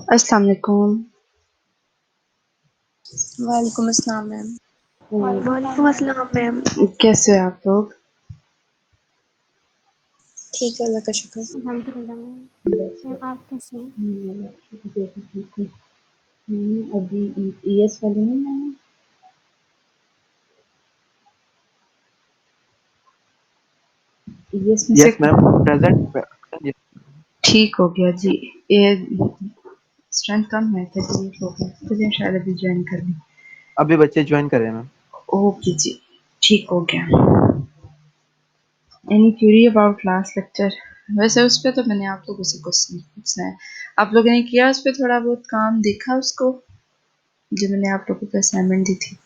अस्सलाम वालेकुम। वालेकुम अस्सलाम मैम। वालेकुम अस्सलाम मैम। कैसे हो आप लोग? ठीक है, अल्लाह का शुक्र। अल्हम्दुलिल्लाह मैम आप कैसे हैं? अभी ईएस वाले में मैंने ईएस में से यस मैम प्रेजेंट। ठीक हो गया जी। ये स्ट्रेंथ कम है 38 हो गया, तो शायद अभी ज्वाइन कर लें। अभी बच्चे ज्वाइन कर रहे हैं मैम। ओके जी, ठीक हो गया। Any Curie about last lecture? वैसे उस पे तो मैंने आप लोगों से क्वेश्चन पूछना है, आप लोगों ने किया उस पे थोड़ा बहुत काम, देखा उसको जो मैंने आप लोगों को असाइनमेंट दी थी?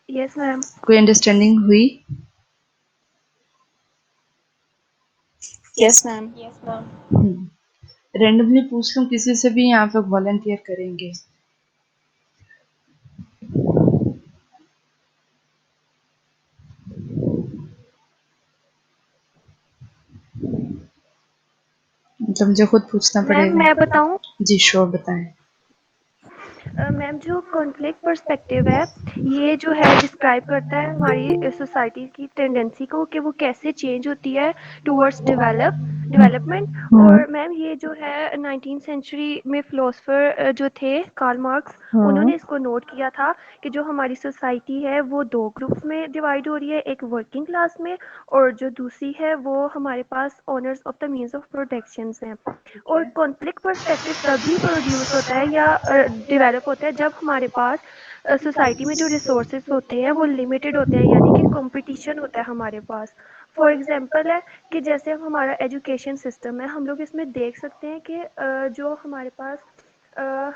Yes ma'am. कोई अंडरस्टैंडिंग हुई? Yes ma'am. रैंडमली पूछ लूं किसी से भी, आप लोग वॉलंटियर करेंगे? तो मुझे खुद पूछना मैम पड़ेगा। मैं बताऊं? जी श्योर, बताएं। मैम जो कॉन्फ्लिक्ट पर्सपेक्टिव है ये जो है डिस्क्राइब करता है हमारी सोसाइटी की टेंडेंसी को कि वो कैसे चेंज होती है टूवर्ड्स डेवलपमेंट। और मैम ये जो है 19th सेंचुरी में फिलोसफर जो थे कार्ल मार्क्स, उन्होंने इसको नोट किया था कि जो हमारी सोसाइटी है वो दो ग्रुप्स में डिवाइड हो रही है, एक वर्किंग क्लास में और जो दूसरी है वो हमारे पास owners of the means of protection हैं। और कॉन्फ्लिक्ट पर्सपेक्टिव तभी प्रोड्यूस होता है या डेवलप होता है जब हमारे पास सोसाइटी में जो रिसोर्सेज होते हैं वो लिमिटेड होते हैं, यानी कि कंपटीशन होता है हमारे पास। फॉर एग्जांपल है कि जैसे हम हमारा एजुकेशन सिस्टम है, हम लोग इसमें देख सकते हैं कि जो हमारे पास अ,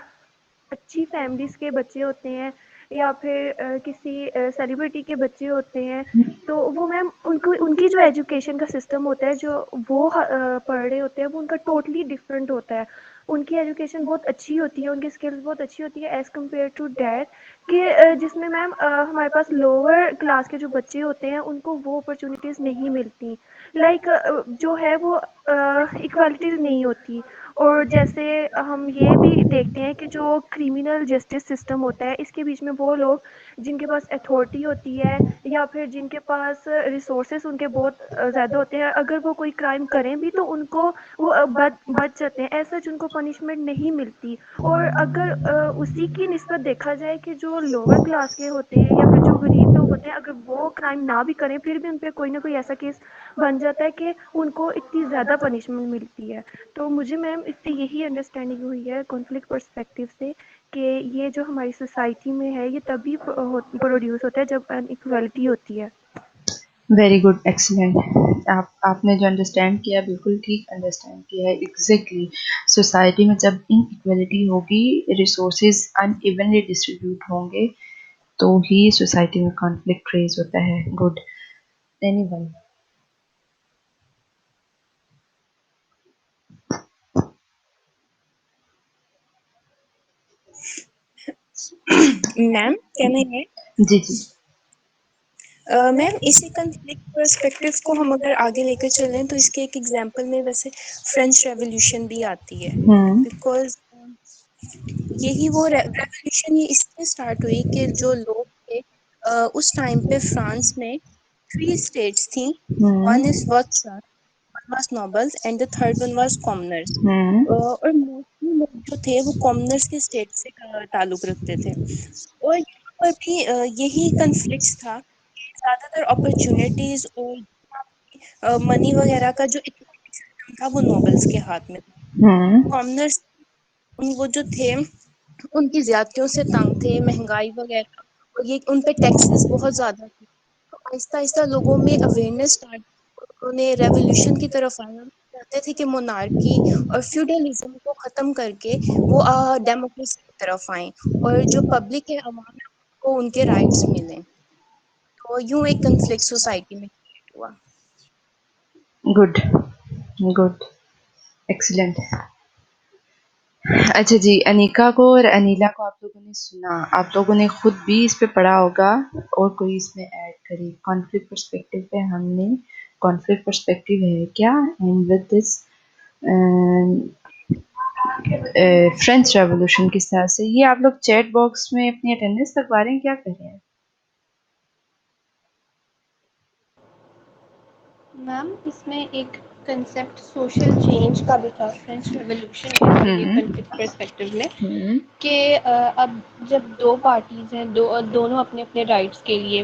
अच्छी फैमिलीज़ के बच्चे होते हैं या फिर किसी सेलिब्रिटी के बच्चे होते हैं, तो वो मैम उनको उनकी जो एजुकेशन का सिस्टम होता है जो वो पढ़ रहे होते हैं वो उनका टोटली डिफरेंट होता है। उनकी एजुकेशन बहुत अच्छी होती है, उनकी स्किल्स बहुत अच्छी होती है एज़ कम्पेयर टू डैट कि जिसमें मैम हमारे पास लोअर क्लास के जो बच्चे होते हैं उनको वो अपॉर्चुनिटीज़ नहीं मिलती। लाइक जो है वो इक्वालिटीज़ नहीं होती। और जैसे हम ये भी देखते हैं कि जो क्रिमिनल जस्टिस सिस्टम होता है इसके बीच में वो लोग जिनके पास अथॉरिटी होती है या फिर जिनके पास रिसोर्सेज उनके बहुत ज़्यादा होते हैं, अगर वो कोई क्राइम करें भी तो उनको वो बच जाते हैं, ऐसा उनको पनिशमेंट नहीं मिलती। और अगर उसी की निस्बत देखा जाए कि जो लोअर क्लास के होते हैं या फिर जो गरीब लोग होते हैं, अगर वो क्राइम ना भी करें फिर भी उन पर कोई ना कोई ऐसा केस बन जाता है कि उनको इतनी ज़्यादा पनिशमेंट मिलती है। तो मुझे मैम इससे यही अंडरस्टैंडिंग हुई है कॉन्फ्लिक्ट पर्सपेक्टिव से कि ये जो हमारी सोसाइटी में है ये तभी प्रोड्यूस होता है जब अनइक्वालिटी होती है। Very good, excellent. आपने जो अंडरस्टैंड किया बिल्कुल ठीक अंडरस्टैंड किया है। एग्जैक्टली, सोसाइटी में जब इनइक्वालिटी होगी, रिसोर्सेज अनइवनली डिस्ट्रीब्यूट होंगे, तो ही सोसाइटी में कॉन्फ्लिक्ट रेज होता है। गुड। एनीवन? मैम कहना है जी जी। मैम इसी कंफ्लिक्ट पर्सपेक्टिव को हम अगर आगे लेकर चलें तो इसके एक एग्जांपल में वैसे फ्रेंच रेवोल्यूशन भी आती है। बिकॉज यही वो रेवोल्यूशन ये इसलिए स्टार्ट हुई कि जो लोग थे उस टाइम पे फ्रांस में 3 स्टेट्स थी। One is what one was nobles and the third one was commoners. और मोस्टली लोग जो थे वो कॉमनर्स के स्टेट से ताल्लुक रखते थे। और यहाँ पर भी यही कन्फ्लिक्ट्स था कि ज़्यादातर अपॉर्चुनिटीज और मनी वगैरह का जो इकोनॉमिक सिस्टम था वो नोबल्स के हाथ में था। कॉमनर्स वो जो थे उनकी ज्यादतियों से तंग थे, महंगाई वगैरह, और ये उन पे टैक्सेस बहुत ज़्यादा थे। तो आहिस्ता-आहिस्ता लोगों में अवेयरनेस स्टार्ट, उन्होंने रेवोल्यूशन की तरफ आना चाहते थे कि मोनार्की और फ्यूडलिज्म को ख़त्म करके वो डेमोक्रेसी की तरफ आएँ और जो पब्लिक है, अवाम है, उनको उनके राइट्स मिलें। तो यूँ एक कॉन्फ्लिक्ट सोसाइटी में क्रिएट हुआ। Good good, excellent. अच्छा जी, अनीका को और अनीला को आप लोगों ने सुना, आप लोगों ने खुद भी इस पे पढ़ा होगा, और कोई इसमें ऐड करे? कॉन्फ्लिक्ट पर्सपेक्टिव पे हमने, कॉन्फ्लिक्ट पर्सपेक्टिव है क्या, and with this French revolution किस तरह से, ये आप लोग चैट बॉक्स में अपनी अटेंडेंस लगवा रहे हैं, क्या कर रहे हैं? मैम इसमें एक कंसेप्ट सोशल चेंज का भी था फ्रेंच रेवोल्यूशन में और ये कॉन्फ्लिक्ट पर्सपेक्टिव में कि अब जब दो पार्टीज हैं, दोनों अपने अपने राइट्स के लिए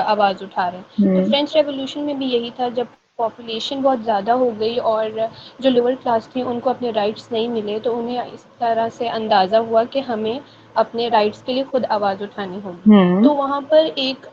आवाज़ उठा रहे हैं, तो फ्रेंच रेवोल्यूशन में भी यही था। जब पॉपुलेशन बहुत ज़्यादा हो गई और जो लोअर क्लास थी उनको अपने राइट्स नहीं मिले, तो उन्हें इस तरह से अंदाज़ा हुआ कि हमें अपने राइट्स के लिए खुद आवाज़ उठानी होगी। तो वहाँ पर एक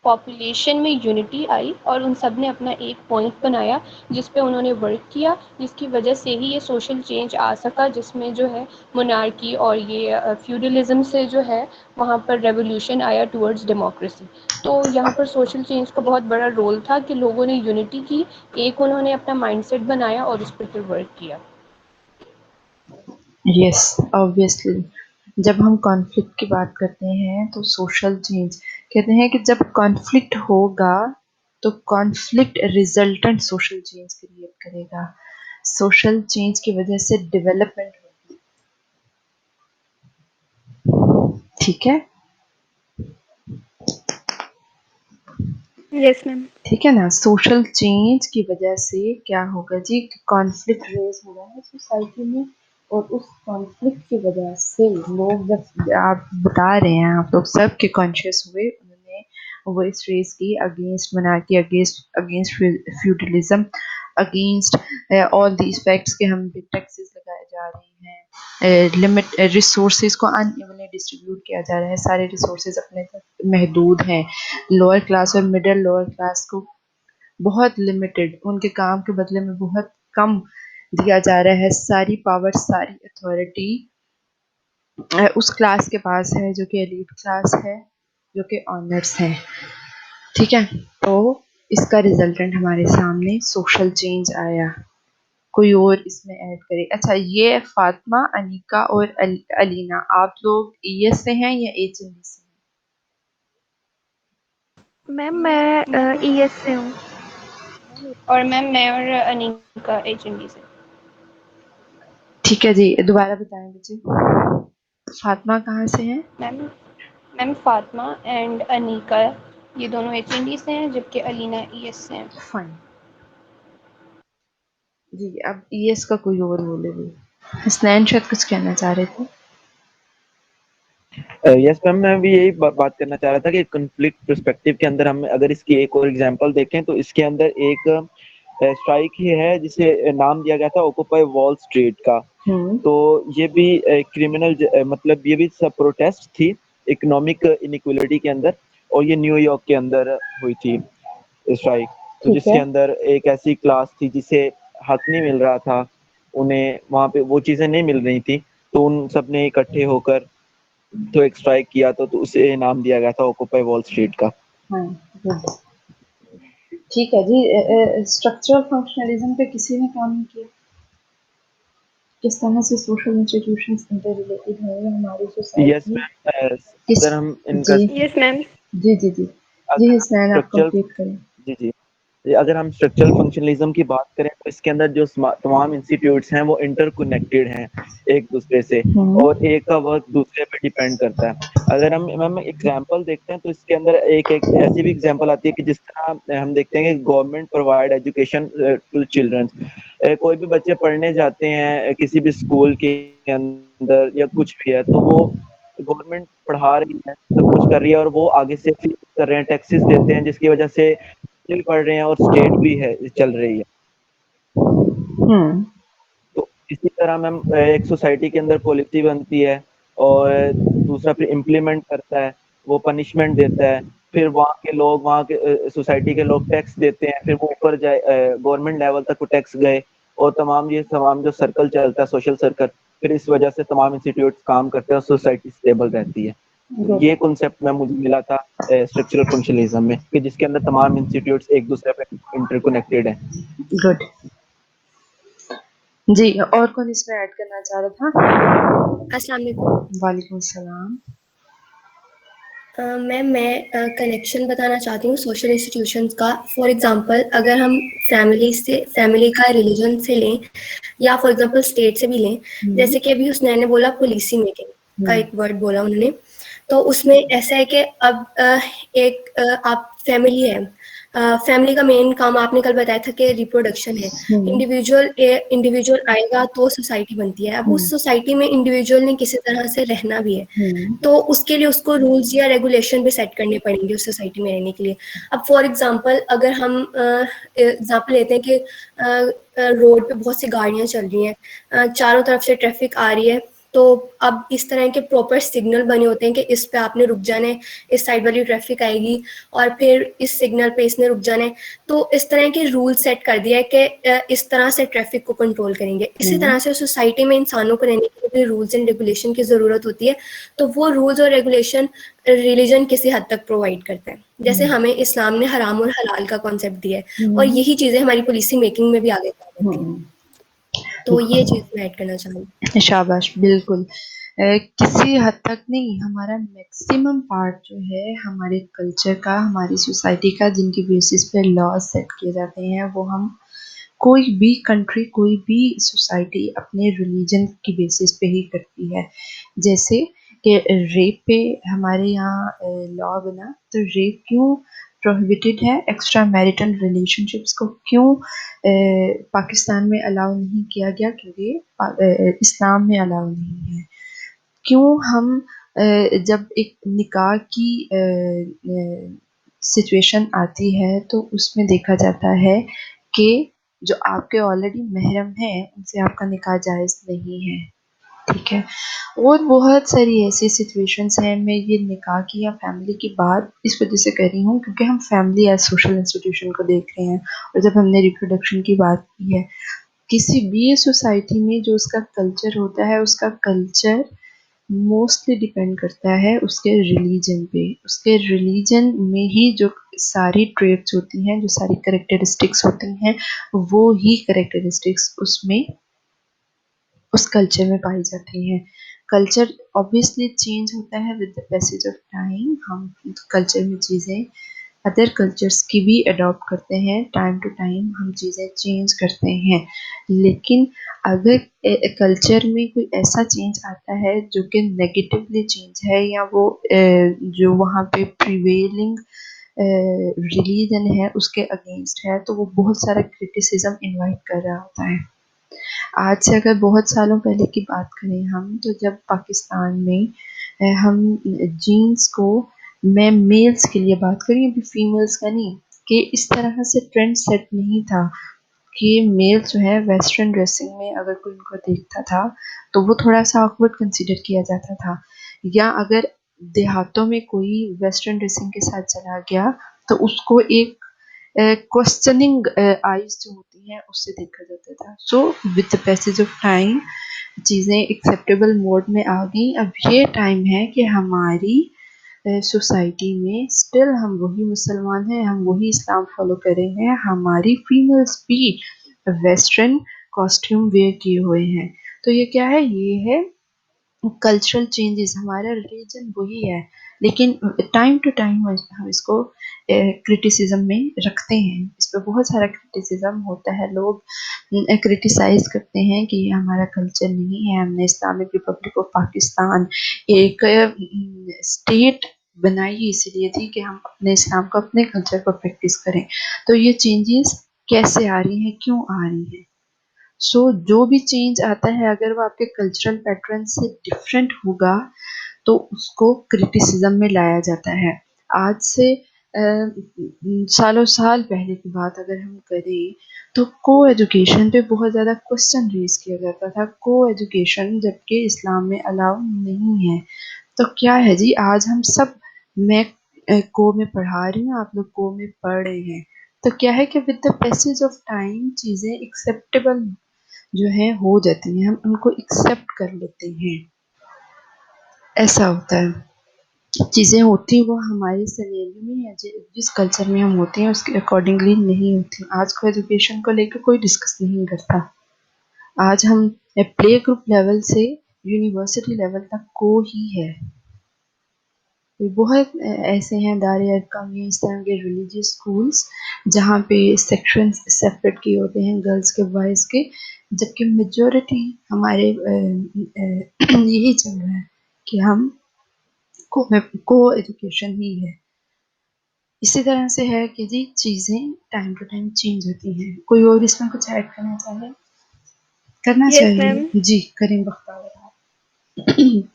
पॉपुलेशन में यूनिटी आई और उन सब ने अपना एक पॉइंट बनाया जिस पे उन्होंने वर्क किया, जिसकी वजह से ही ये सोशल चेंज आ सका, जिसमें जो है मोनार्की और ये फ्यूडलिज्म से जो है वहाँ पर रेवोल्यूशन आया टुवर्ड्स डेमोक्रेसी। तो यहाँ पर सोशल चेंज का बहुत बड़ा रोल था कि लोगों ने यूनिटी की, एक उन्होंने अपना माइंडसेट बनाया और उस पर फिर वर्क किया। यस, ऑब्वियसली जब हम कॉन्फ्लिक्ट की बात करते हैं तो सोशल चेंज कहते हैं कि जब कॉन्फ्लिक्ट होगा तो conflict resultant social change create करेगा। सोशल चेंज की वजह से डेवलपमेंट होगी। ठीक है, यस मैम। ठीक है ना। सोशल चेंज की वजह से क्या होगा जी, कॉन्फ्लिक्ट रेज हो रहा है सोसाइटी में, और उस कॉन्फ्लिक्ट की वजह से लोग, जब आप बता रहे हैं आप लोग सब के कॉन्शियस हुए, उन्होंने वॉइस रेज की against monarchy, against against feudalism, against all these facts के हम पे टैक्सेस लगाए जा रहे हैं, लिमिट रिसोर्सेज को अनइवनली डिस्ट्रीब्यूट किया जा रहा है, सारे रिसोर्सेज अपने तक महदूद हैं, लोअर क्लास और मिडिल लोअर क्लास को बहुत लिमिटेड, उनके काम के बदले में बहुत कम दिया जा रहा है, सारी पावर सारी अथॉरिटी उस क्लास के पास है जो कि एलीट क्लास है, जो कि ऑनर्स है। ठीक है, तो इसका रिजल्टेंट हमारे सामने सोशल चेंज आया। कोई और इसमें ऐड करे। अच्छा, ये फातिमा, अनीका और अलीना, आप लोग ईएस से हैं या एचएनडी से हैं? मैम मैं ईएस से हूँ। और मैम मैं और अनीका एचएनडी से। ठीक है जी, दोबारा बताएं मुझे, फातिमा कहाँ से हैं? Ma'am ma'am Fatima and Anika ये दोनों एचएनडी से हैं, जबकि अलीना ईएस से हैं। फाइन जी। अब ईएस का कोई और बोले भी। हसनैन शायद कुछ कहना चाह रहे थे। यस मैम, मैं भी यही बात करना चाह रहा था कि कॉन्फ्लिक्ट पर्सपेक्टिव के अंदर हम अगर इसकी एक और एग्जांपल देखें तो इसके अंदर एक स्ट्राइक ही है जिसे नाम दिया गया था ऑक्यूपाई वॉल स्ट्रीट का। तो ये भी क्रिमिनल मतलब ये भी सब प्रोटेस्ट थी इकोनॉमिक इनइक्वालिटी के अंदर, और ये न्यूयॉर्क के अंदर हुई थी स्ट्राइक। तो ठीक जिसके है, अंदर एक ऐसी क्लास थी जिसे हक नहीं मिल रहा था, उन्हें वहां पे वो चीजें नहीं मिल रही थी, तो उन सब ने इकट्ठे होकर तो एक स्ट्राइक किया, तो उसे नाम दिया गया था ऑक्यूपाई वॉल स्ट्रीट का। हाँ गुड, ठीक है जी। स्ट्रक्चरल फंक्शनलिज्म पे किसी ने काम नहीं किया, किस तरह से सोशल इंस्टीट्यूशंस इंटर रिलेटेड है हमारी यस सोसाइटी, मैम, किस, अगर हम इनका जी यस मैम। जी जी जी जी अगर हम हसनैन, आप स्ट्रक्चरल कंप्लीट करें। जी जी अगर हम स्ट्रक्चरल फंक्शनलिज्म की बात करें तो इसके अंदर जो तमाम इंस्टीट्यूट्स हैं वो इंटरकनेक्टेड हैं एक दूसरे से, और एक का वर्क दूसरे पे डिपेंड करता है। अगर हम मैम एग्जांपल देखते हैं तो इसके अंदर एक ऐसी भी एग्जांपल आती है कि जिस तरह हम देखते हैं कि government provide education to childrens. कोई भी बच्चे पढ़ने जाते हैं किसी भी स्कूल के अंदर या कुछ भी है, तो वो गवर्नमेंट पढ़ा रही है, सब कुछ कर रही है, और वो आगे से फीस कर रहे हैं, टैक्सेस देते हैं, जिसकी वजह से भी पढ़ रहे हैं और स्टेट भी है चल रही है। हम्म तो इसी तरह मैम एक सोसाइटी के अंदर पॉलिसी बनती है और दूसरा फिर इम्प्लीमेंट करता है, वो पनिशमेंट देता है, फिर वहाँ के लोग, वहाँ के सोसाइटी के लोग टैक्स देते हैं, फिर वो ऊपर जाए गवर्नमेंट लेवल तक वो टैक्स गए, और तमाम जो सर्कल चलता है सोशल सर्कल, फिर इस वजह से तमाम इंस्टीट्यूट काम करते हैं और सोसाइटी स्टेबल रहती है। तो गुड ये कॉन्सेप्ट में मुझे मिला था स्ट्रक्चरल फंक्शनलिज्म में, कि जिसके अंदर तमाम इंस्टीट्यूट्स एक दूसरे पे इंटरकनेक्टेड है। गुड जी। और कौन इसमें ऐड करना चाह रहा था? अस्सलाम वालेकुम। वालेकुम सलाम। मैम मैं कनेक्शन बताना चाहती हूँ सोशल इंस्टीट्यूशंस का। फॉर एग्जांपल अगर हम फैमिली का रिलीजन से लें या फॉर एग्जांपल स्टेट से भी लें, जैसे कि अभी उसने ने बोला पॉलिसी मेकिंग का एक वर्ड बोला उन्होंने, तो उसमें ऐसा है कि अब आप फैमिली है, फैमिली का मेन काम आपने कल बताया था कि रिप्रोडक्शन है। इंडिविजुअल आएगा तो सोसाइटी बनती है। अब उस सोसाइटी में इंडिविजुअल ने किसी तरह से रहना भी है, तो उसके लिए उसको रूल्स या रेगुलेशन भी सेट करने पड़ेंगे उस सोसाइटी में रहने के लिए। अब फॉर एग्जांपल अगर हम एग्जांपल लेते हैं कि रोड पे बहुत सी गाड़ियां चल रही हैं, चारों तरफ से ट्रैफिक आ रही है, तो अब इस तरह के प्रॉपर सिग्नल बने होते हैं कि इस पे आपने रुक जाना है, इस साइड वाली ट्रैफिक आएगी और फिर इस सिग्नल पे इसने रुक जाना है। तो इस तरह के रूल सेट कर दिया है कि इस तरह से ट्रैफिक को कंट्रोल करेंगे। इसी तरह से सोसाइटी में इंसानों को रहने के लिए रूल्स एंड रेगुलेशन की ज़रूरत होती है, तो वो रूल्स और रेगुलेशन रिलीजन किसी हद तक प्रोवाइड करता है। जैसे हमें इस्लाम ने हराम और हलाल का कॉन्सेप्ट दिया है, और यही चीज़ें हमारी पॉलिसी मेकिंग में भी आगे काम आती हैं। तो ये चीज़ मैं ऐड करना चाहूँगी। शाबाश, बिल्कुल। किसी हद तक नहीं, हमारा मैक्सिमम पार्ट जो है हमारे कल्चर का, हमारी सोसाइटी का, जिनकी बेसिस पे लॉ सेट किए जाते हैं, वो हम कोई भी कंट्री, कोई भी सोसाइटी अपने रिलीजन की बेसिस पे ही करती है। जैसे कि रेप पे हमारे यहाँ लॉ बना, तो रेप क्यों प्रोहिबिटेड है, एक्स्ट्रा मैरिटल रिलेशनशिप्स को क्यों पाकिस्तान में अलाउ नहीं किया गया, क्योंकि इस्लाम में अलाउ नहीं है। क्यों हम जब एक निकाह की सिचुएशन आती है तो उसमें देखा जाता है कि जो आपके ऑलरेडी महरम हैं उनसे आपका निकाह जायज़ नहीं है, ठीक है। और बहुत सारी ऐसी सिचुएशंस हैं, मैं ये निकाह की या फैमिली की बात इस वजह से कर रही हूँ क्योंकि हम फैमिली एज सोशल इंस्टीट्यूशन को देख रहे हैं। और जब हमने रिप्रोडक्शन की बात की है, किसी भी सोसाइटी में जो उसका कल्चर होता है, उसका कल्चर मोस्टली डिपेंड करता है उसके रिलीजन पे। उसके रिलीजन में ही जो सारी ट्रेट्स होती हैं, जो सारी करेक्टरिस्टिक्स होती हैं, वो ही करेक्टरिस्टिक्स उसमें उस कल्चर में पाई जाती हैं। कल्चर ऑब्वियसली चेंज होता है with the passage of time. हम कल्चर में चीज़ें अदर कल्चर्स की भी अडॉप्ट करते हैं, टाइम टू टाइम हम चीज़ें चेंज करते हैं। लेकिन अगर कल्चर में कोई ऐसा चेंज आता है जो कि नेगेटिवली चेंज है, या वो जो वहाँ पे प्रिवेलिंग रिलीजन है उसके अगेंस्ट है, तो वो बहुत सारा क्रिटिसिज्म इनवाइट कर रहा होता है। आज से अगर बहुत सालों पहले की बात करें हम, तो जब पाकिस्तान में हम जीन्स को, मैं मेल्स के लिए बात करी अभी फीमेल्स का नहीं, कि इस तरह से ट्रेंड सेट नहीं था कि मेल जो है वेस्टर्न ड्रेसिंग में अगर कोई उनको देखता था तो वो थोड़ा सा ऑकवर्ड कंसिडर किया जाता था, या अगर देहातों में कोई वेस्टर्न ड्रेसिंग के साथ चला गया तो उसको एक क्वेश्चनिंग आईज जो होती हैं उससे देखा जाता था। So with the passage of time चीज़ें एक्सेप्टेबल मोड में आ गई। अब ये टाइम है कि हमारी सोसाइटी में स्टिल हम वही मुसलमान हैं, हम वही इस्लाम फॉलो कर रहे हैं, हमारी फीमेल्स भी वेस्टर्न कॉस्ट्यूम वेयर किए हुए हैं। तो ये क्या है, ये है कल्चरल चेंजेस। हमारा रिलीजन वही है, लेकिन टाइम टू टाइम हम इसको क्रिटिसिज्म में रखते हैं। इस पर बहुत सारा क्रिटिसिज्म होता है, लोग क्रिटिसाइज करते हैं कि ये हमारा कल्चर नहीं है। हमने इस्लामिक रिपब्लिक ऑफ पाकिस्तान एक स्टेट बनाई इसलिए थी कि हम अपने इस्लाम को, अपने कल्चर को प्रैक्टिस करें। तो ये चेंजेस कैसे आ रही हैं, क्यों आ रही हैं? सो जो भी चेंज आता है अगर वो आपके कल्चरल पैटर्न से डिफरेंट होगा तो उसको क्रिटिसिज्म में लाया जाता है। आज से सालों साल पहले की बात अगर हम करें तो को एजुकेशन पे बहुत ज़्यादा क्वेश्चन रेज किया जाता था। को एजुकेशन जबकि इस्लाम में अलाउ नहीं है। तो क्या है जी, आज हम सब, मैं को में पढ़ा रही हूँ, आप लोग को में पढ़ रहे हैं, तो क्या है कि with the passage of time चीज़ें एक्सेप्टेबल जो है हो जाती हैं, हम उनको एक्सेप्ट कर लेते हैं। ऐसा होता है, चीज़ें होती वो हमारे सिनेरियो में या जिस कल्चर में हम होते हैं उसके अकॉर्डिंगली नहीं होती। आज को एजुकेशन को लेकर कोई डिस्कस नहीं करता। आज हम प्ले ग्रुप लेवल से यूनिवर्सिटी लेवल तक को ही है। बहुत ऐसे हैं दायरे अरकम या इस तरह के रिलीजियस स्कूल्स जहाँ पे सेक्शन सेपरेट किए होते हैं गर्ल्स के बॉयज़ के, जबकि मेजॉरिटी हमारे यही चल रहा है कि हम को एजुकेशन ही है। इसी तरह से है कि जी चीज़ें टाइम टू टाइम चेंज होती हैं। कोई और इसमें कुछ ऐड करना चाहे? करना यस मैम। चाहिए जी, करीम बख्तावर आप।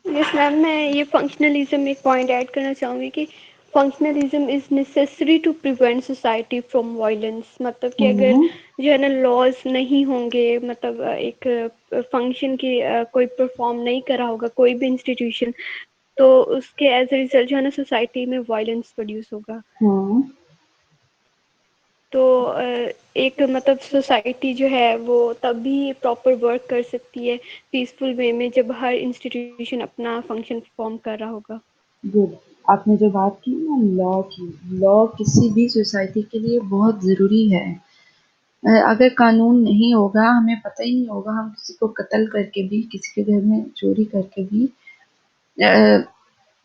यस मैम, मैं ये फंक्शनलिज्म में एक पॉइंट ऐड करना चाहूँगी कि functionalism is necessary to prevent society from violence. मतलब कि अगर जो है ना लॉज नहीं होंगे, मतलब एक फंक्शन की कोई परफॉर्म नहीं करा होगा कोई भी इंस्टीट्यूशन, तो उसके एज ए रिजल्ट जो है ना सोसाइटी में वायलेंस प्रोड्यूस होगा। तो एक मतलब सोसाइटी जो है वो तभी प्रॉपर वर्क कर सकती है पीसफुल वे में जब हर इंस्टीट्यूशन अपना फंक्शन परफॉर्म कर रहा होगा। गुड। आपने जो बात की ना लॉ की, लॉ किसी भी सोसाइटी के लिए बहुत ज़रूरी है। अगर कानून नहीं होगा, हमें पता ही नहीं होगा, हम किसी को कत्ल करके भी, किसी के घर में चोरी करके भी,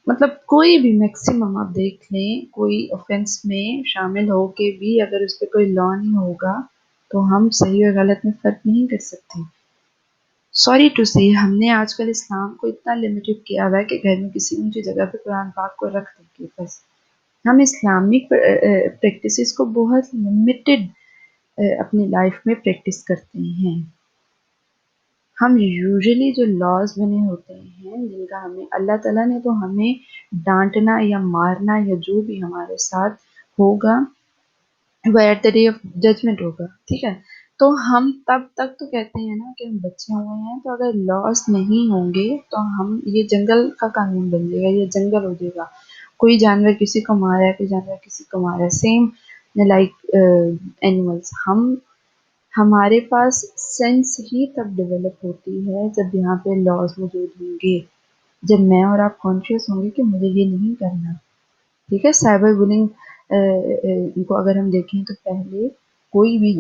मतलब कोई भी मैक्सिमम आप देख लें, कोई ऑफेंस में शामिल हो के भी अगर उस पे कोई लॉ नहीं होगा, तो हम सही और गलत में फ़र्क नहीं कर सकते। सॉरी टू से हमने आजकल इस्लाम को इतना लिमिटेड किया हुआ है कि घर में किसी ऊँची जगह पे कुरान पाक को रख देंगे बस। हम इस्लामिक प्रैक्टिसेस को बहुत लिमिटेड अपनी लाइफ में प्रैक्टिस करते हैं। हम यूजुअली जो लॉज बने होते हैं जिनका हमें अल्लाह ताला ने तो हमें डांटना या मारना या जो भी हमारे साथ होगा वो at the day of judgement होगा, ठीक है। तो हम तब तक तो कहते हैं ना कि हम बच्चे हुए हैं, तो अगर लॉस नहीं होंगे तो हम ये जंगल का कानून बन जाएगा, ये जंगल हो जाएगा। कोई जानवर किसी को मार रहा है, कोई जानवर किसी को मार रहा है, सेम लाइक एनिमल्स। हम हमारे पास सेंस ही तब डेवलप होती है जब यहाँ पे लॉज मौजूद होंगे, जब मैं और आप कॉन्शियस होंगे कि मुझे ये नहीं करना, ठीक है। साइबर बुलिंग को अगर हम देखें तो पहले कोई भी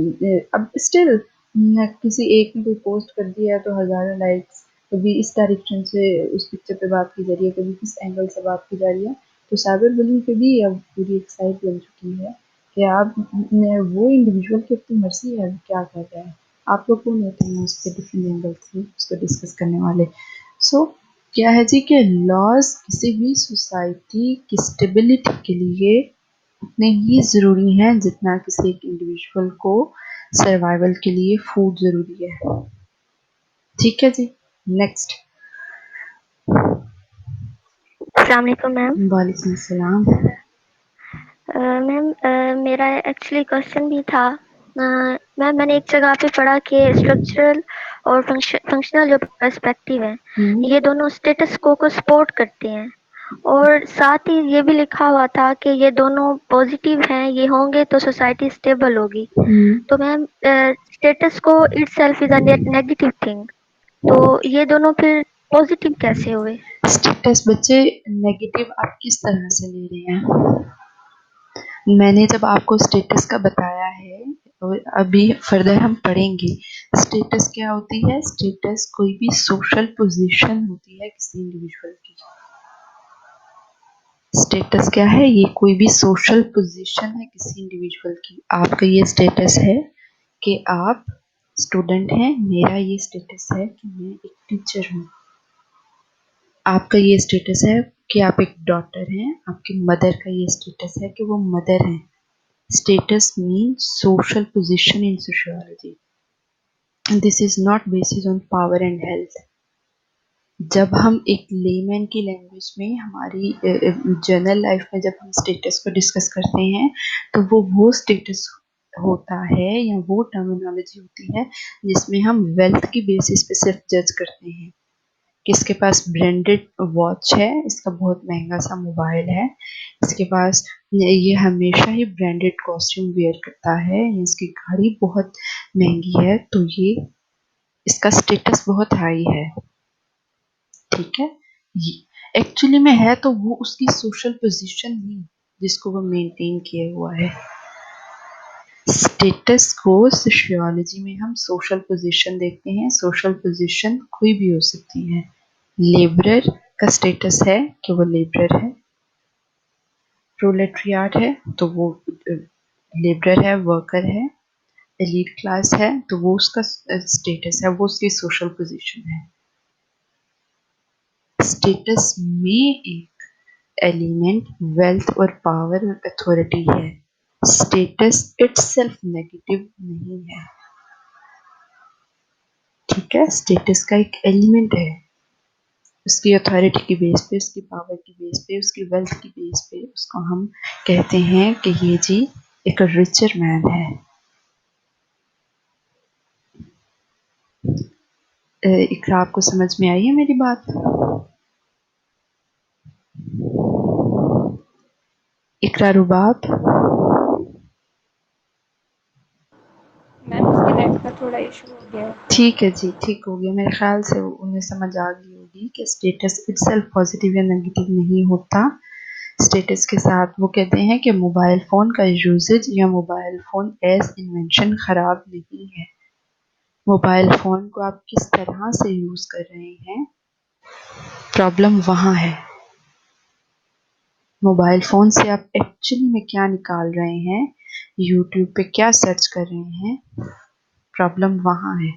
अब स्टिल किसी एक ने कोई पोस्ट कर दिया तो हज़ारों लाइक्स, कभी इस डायरेक्शन से उस पिक्चर पे बात की जा रही है, कभी किस एंगल से बात की जा रही है। तो साइबर बुलिंग पे भी अब पूरी एक साइट बन चुकी है कि आप वो इंडिविजुअल की अपनी मर्जी है क्या कर रहा है। आप लोग कौन होते हैं उसके डिफरेंट एंगल से उसको डिस्कस करने वाले। सो क्या है जी कि लॉज किसी भी सोसाइटी की स्टेबिलिटी के लिए उतने ही ज़रूरी हैं जितना किसी एक इंडिविजुअल को सर्वाइवल के लिए फूड ज़रूरी है। ठीक है जी, नेक्स्ट। अस्सलाम वालेकुम मैम। वालेकुम अस्सलाम। मैम मेरा एक्चुअली क्वेश्चन भी था। मैम मैंने एक जगह पे पढ़ा कि स्ट्रक्चरल और फंक्शनल जो पर्सपेक्टिव है ये दोनों स्टेटस को सपोर्ट करते हैं, और साथ ही ये भी लिखा हुआ था कि ये दोनों पॉजिटिव हैं, ये होंगे तो सोसाइटी स्टेबल होगी। तो मैम स्टेटस को itself is a negative thing, तो ये दोनों फिर पॉजिटिव कैसे हुए? स्टेटस बच्चे नेगेटिव आप किस तरह से ले रहे हैं? मैंने जब आपको स्टेटस का बताया है और अभी फर्दर हम पढ़ेंगे, स्टेटस क्या होती है। स्टेटस कोई भी सोशल पोजीशन होती है किसी इंडिविजुअल की। स्टेटस क्या है, ये कोई भी सोशल पोजीशन है किसी इंडिविजुअल की। आपका ये स्टेटस है कि आप स्टूडेंट हैं, मेरा ये स्टेटस है कि मैं एक टीचर हूँ। आपका ये स्टेटस है कि आप एक डॉटर हैं, आपकी मदर का ये स्टेटस है कि वो मदर हैं। Status means social position in sociology. This is not based on power and health. जब हम एक लेमैन की लैंग्वेज में हमारी जनरल लाइफ में जब हम स्टेटस को डिस्कस करते हैं तो वो स्टेटस होता है या वो टर्मिनोलॉजी होती है जिसमें हम वेल्थ की बेसिस पे सिर्फ जज करते हैं। किसके पास ब्रांडेड वॉच है, इसका बहुत महंगा सा मोबाइल है, इसके पास ये हमेशा ही ब्रांडेड कॉस्ट्यूम वेयर करता है, इसकी गाड़ी बहुत महंगी है, तो ये इसका स्टेटस बहुत हाई है, ठीक है। ये एक्चुअली में है तो वो उसकी सोशल पोजीशन ही जिसको वो मेंटेन किया हुआ है। स्टेटस को सोशियोलॉजी में हम सोशल पोजीशन देखते हैं। सोशल पोजीशन कोई भी हो सकती है। लेबरर का स्टेटस है कि वो लेबरर है, प्रोलेटरियाट है तो वो लेबरर है, वर्कर है। एलीट क्लास है तो वो उसका स्टेटस है, वो उसकी सोशल पोजीशन है। स्टेटस में एक एलिमेंट वेल्थ और पावर और अथॉरिटी है। स्टेटस इटसेल्फ नेगेटिव नहीं है, ठीक है। स्टेटस का एक एलिमेंट है, उसकी अथॉरिटी की बेस पे, उसकी पावर की बेस पे, उसकी वेल्थ की बेस पे उसको हम कहते हैं कि ये जी एक रिचर मैन है। इकरा आपको समझ में आई है मेरी बात? इकरा रुबाब, मैम उसके नेट का थोड़ा इशू हो गया है। ठीक है जी, ठीक हो गया। मेरे ख्याल से उन्हें समझ आ गई होगी कि स्टेटस इटसेल्फ पॉजिटिव या नेगेटिव नहीं होता। स्टेटस के साथ वो कहते हैं कि मोबाइल फ़ोन का यूजेज या मोबाइल फ़ोन एज इन्वेंशन ख़राब नहीं है। मोबाइल फ़ोन को आप किस तरह से यूज़ कर रहे हैं, प्रॉब्लम वहाँ है। मोबाइल फ़ोन से आप एक्चुअली में क्या निकाल रहे हैं, यूट्यूब पे क्या सर्च कर रहे हैं, प्रॉब्लम वहाँ है।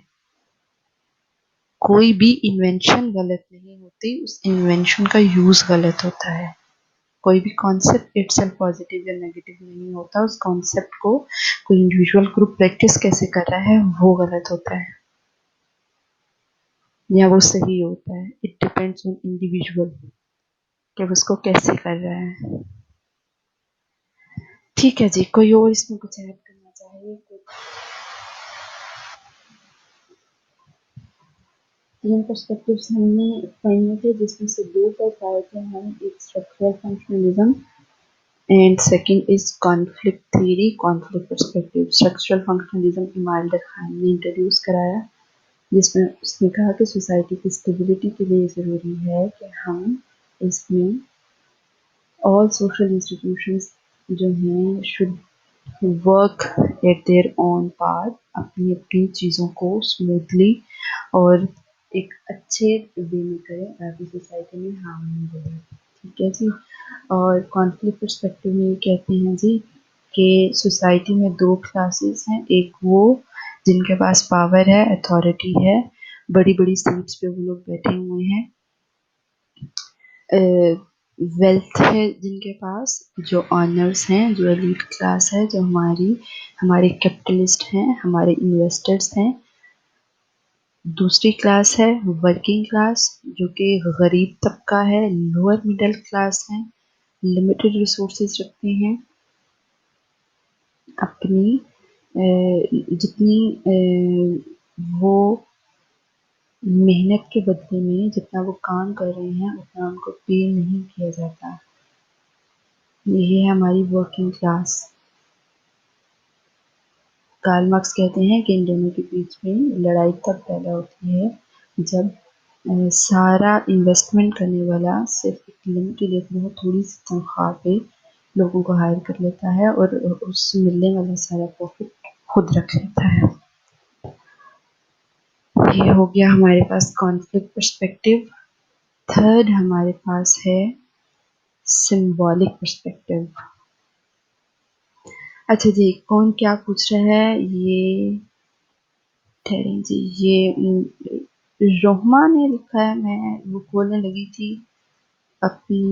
कोई भी इन्वेंशन गलत नहीं होती, उस इन्वेंशन का यूज़ गलत होता है। कोई भी कॉन्सेप्ट इटसेल्फ पॉजिटिव या नेगेटिव नहीं होता, उस कॉन्सेप्ट को कोई इंडिविजुअल ग्रुप प्रैक्टिस कैसे कर रहा है वो गलत होता है या वो सही होता है। इट डिपेंड्स ऑन इंडिविजुअल कि वो उसको कैसे कर रहा है। ठीक है जी, कोई और इसमें कुछ ऐड करना चाहिए? तीन पर्सपेक्टिव्स हमने पढ़ने थे, जिसमें से दो पर पाए थे हम, एक structural functionalism and second is conflict theory, conflict perspective. Structural functionalism Emile Durkheim ने इंट्रोड्यूस कराया, जिसमें उसने कहा कि सोसाइटी की स्टेबिलिटी के लिए ज़रूरी है कि हम इसमें ऑल सोशल इंस्टीट्यूशंस जो हैं should work at their own path, अपनी अपनी चीज़ों को स्मूथली और एक अच्छे वे में करें ताकि सोसाइटी में हार्मनी रहे, ठीक है जी। और कॉन्फ्लिक्ट पर्सपेक्टिव में ये कहते हैं जी कि सोसाइटी में दो क्लासेस हैं, एक वो जिनके पास पावर है, अथॉरिटी है, बड़ी बड़ी सीट्स पे वो लोग बैठे हुए हैं, वेल्थ है जिनके पास, जो ऑनर्स हैं, जो एलीट क्लास है, जो हमारे कैपिटलिस्ट हैं, हमारे इन्वेस्टर्स हैं। दूसरी क्लास है वर्किंग क्लास, जो कि गरीब तबका है, लोअर मिडिल क्लास है, लिमिटेड रिसोर्सेज रखते हैं, अपनी जितनी वो मेहनत के बदले में जितना वो काम कर रहे हैं उतना उनको पे नहीं किया जाता। यही है हमारी वर्किंग क्लास। कार्ल मार्क्स कहते हैं कि इन दोनों के बीच में लड़ाई तब पैदा होती है जब सारा इन्वेस्टमेंट करने वाला सिर्फ एक लिमिटेड एक बहुत थोड़ी सी तनख्वाह पे लोगों को हायर कर लेता है और उस मिलने वाला सारा प्रॉफिट खुद रख लेता है। ये हो गया हमारे पास कॉन्फ्लिक्ट पर्सपेक्टिव। थर्ड हमारे पास है सिंबॉलिक पर्सपेक्टिव। अच्छा जी, कौन क्या पूछ रहा है ये? ठहरें जी, ये रोहमा ने लिखा है। मैं वो खोलने लगी थी अपनी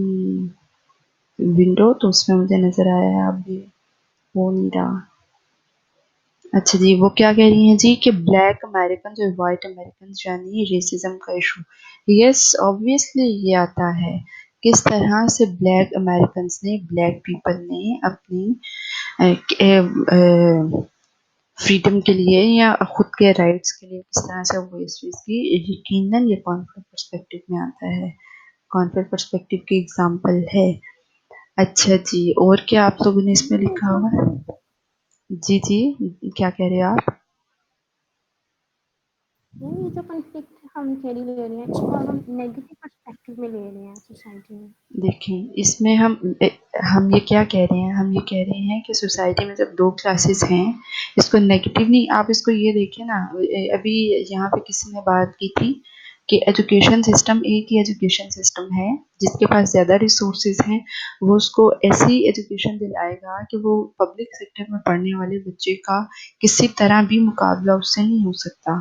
विंडो तो उसमें मुझे नजर आया, अब ये हो नहीं रहा। अच्छा जी, वो क्या कह रही हैं जी कि ब्लैक अमेरिकन और वाइट अमेरिकन यानी रेसिज्म का इशू। यस, ऑब्वियसली ये आता है किस तरह से ब्लैक अमेरिकन ने, ब्लैक पीपल ने अपनी फ्रीडम के लिए या खुद के राइट्स के लिए किस तरह से वो इस चीज़ की, यकीनन ये कॉन्फ्लिक्ट पर्सपेक्टिव में आता है। कॉन्फ्लिक्ट पर्सपेक्टिव की एग्जांपल है। अच्छा जी, और क्या आप लोगों ने इसमें लिखा हुआ है? जी जी, क्या कह रहे हैं आप? ये जो कॉन्फ्लिक्ट हम थ्योरी ले रहे हैं इसको हम नेगेटिव पर्सपेक्टिव में ले रहे हैं सोसाइटी में। देखें, इसमें हम ये क्या कह रहे हैं, हम ये कह रहे हैं कि सोसाइटी में जब दो क्लासेस हैं, इसको नेगेटिव नहीं, आप इसको ये देखें ना, अभी यहाँ पे किसी ने बात की थी कि एजुकेशन सिस्टम एक ही एजुकेशन सिस्टम है, जिसके पास ज़्यादा रिसोर्सेज हैं वो उसको ऐसी एजुकेशन दिलाएगा कि वो पब्लिक सेक्टर में पढ़ने वाले बच्चे का किसी तरह भी मुकाबला उससे नहीं हो सकता।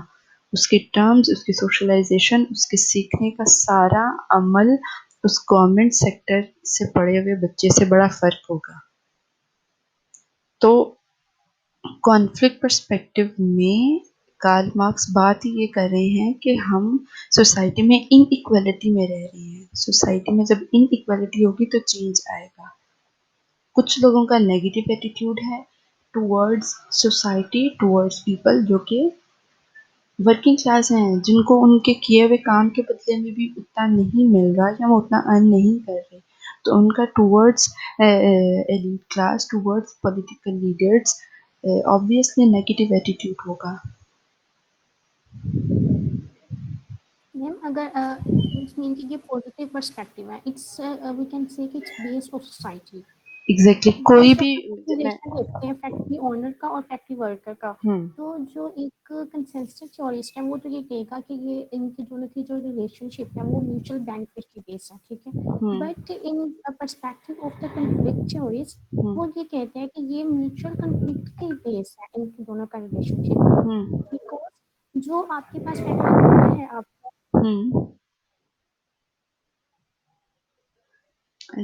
उसके टर्म्स, उसकी सोशलाइजेशन, उसके सीखने का सारा अमल उस गवर्नमेंट सेक्टर से पढ़े हुए बच्चे से बड़ा फ़र्क होगा। तो कॉन्फ्लिक्ट पर्सपेक्टिव में कार्ल मार्क्स बात ही ये कर रहे हैं कि हम सोसाइटी में इनइक्वालिटी में रह रहे हैं। सोसाइटी में जब इनइक्वालिटी होगी तो चेंज आएगा। कुछ लोगों का नेगेटिव एटीट्यूड है टुवर्ड्स सोसाइटी, टुवर्ड्स पीपल जो कि वर्किंग क्लास हैं, जिनको उनके किए हुए काम के बदले में भी उतना नहीं मिल रहा या वो उतना अर्न नहीं कर रहे, तो उनका towards elite class, towards political leaders obviously negative attitude होगा। मैम अगर इट्स मीन कि ये पॉजिटिव पर्सपेक्टिव है, इट्स वी कैन से कि it's based of society. Exactly कोई जब भी हम मैं रिलेशन देखते हैं फैक्ट्री ओनर का और फैक्ट्री वर्कर का, तो जो एक कंसेंसस थ्योरिस्ट है वो तो ये कहेगा कि ये इनकी दोनों की जो रिलेशनशिप है वो म्यूचुअल बेनिफिट की बेस है, ठीक है। But in perspective of the conflict theorist वो ये कहते हैं कि ये म्यूचुअल कॉन्फ्लिक्ट की बेस है इनकी दोनों का रिलेशनशिप, बिकॉज जो आपके पास फैक्ट्री ओनर है आपको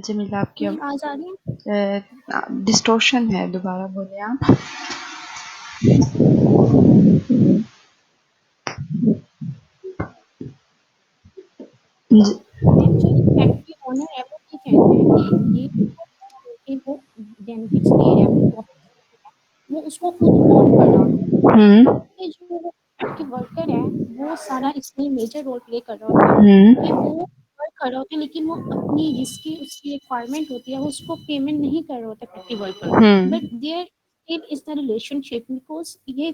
जमीला आपकी मेरी आवाज आ रही है? डिस्टोर्शन है, दोबारा बोले आप। मैम जो एक फैक्ट्री ओनर है वो ये कहते हैं कि ये कि वो बेनिफिट्स ले रहा है, वो प्रॉफिट है, वो उसको खुद ओन कर रहा है। ये जो फैक्ट्री वर्कर है वो सारा इसमें मेजर रोल प्ले कर रहा होता है कि वो वर्क कर रहा होता है, लेकिन वो अपनी जिसकी उसकी रिक्वायरमेंट होती है वो उसको पेमेंट नहीं कर रहा होता factory worker, but there it is the relationship, because ये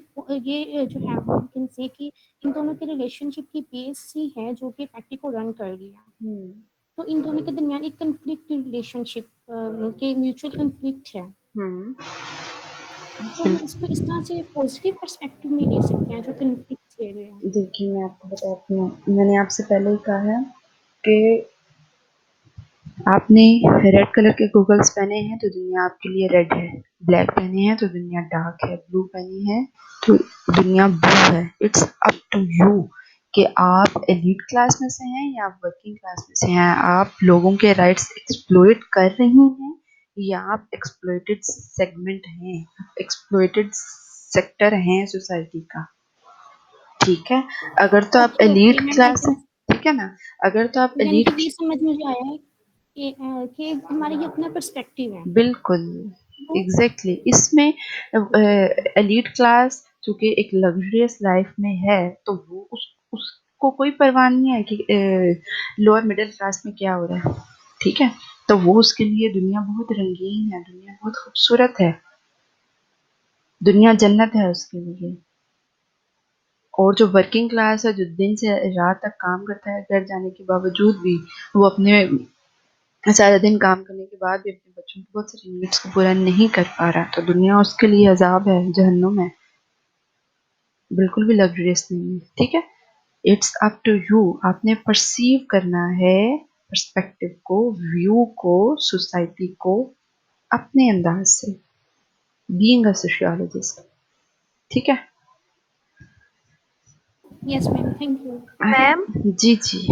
जो है वी कैन से कि इन दोनों के रिलेशनशिप की बेस ही है जो कि फैक्ट्री को रन कर रही है। तो इन दोनों के दरमियान एक कन्फ्लिक्ट रिलेशनशिप के म्यूचुअल कन्फ्लिक्ट है, तो हम इसको इस तरह से पॉजिटिव पर्सपेक्टिव में ले सकते हैं जो कन्फ्लिक्ट ले रहे हैं। देखिए मैं आपको बताती हूँ, मैंने आपसे पहले ही कहा है कि आपने रेड कलर के गूगल्स पहने हैं तो दुनिया आपके लिए रेड है, ब्लैक पहने हैं तो दुनिया डार्क है, ब्लू पहनी है तो दुनिया ब्लू है। इट्स अप टू यू कि आप एलीट क्लास में से हैं या आप वर्किंग क्लास में से हैं। आप लोगों के राइट्स एक्सप्लॉइट कर रही हैं या आप एक्सप्लॉइटेड सेगमेंट हैं, एक्सप्लॉइटेड सेक्टर हैं सोसाइटी का। ठीक है, अगर तो आप elite ma'am I class can हैं, ठीक है ना, अगर तो आप यानी कि एलीट, ये समझ मुझे आया है कि हमारा ये अपना पर्सपेक्टिव है। बिल्कुल तो एग्जैक्टली इसमें एलीट क्लास चूंकि एक लग्जरियस लाइफ में है तो वो उसको कोई परवाह नहीं है कि लोअर मिडिल क्लास में क्या हो रहा है। ठीक है, तो वो उसके लिए दुनिया बहुत रंगीन है, दुनिया बहुत खूबसूरत है, दुनिया जन्नत है उसके लिए। और जो वर्किंग क्लास है, जो दिन से रात तक काम करता है घर जाने के बावजूद भी, वो अपने सारा दिन काम करने के बाद भी अपने बच्चों की बहुत सारी नीड्स को पूरा नहीं कर पा रहा, तो दुनिया उसके लिए अजाब है, जहन्नुम है, बिल्कुल भी लग्जरियस नहीं है। ठीक है, इट्स अप टू यू, आपने परसीव करना है पर्सपेक्टिव को, व्यू को, सोसाइटी को अपने अंदाज से, बीइंग अ सोशियोलॉजिस्ट। ठीक है, yes ma'am, thank you. Ma'am जी जी।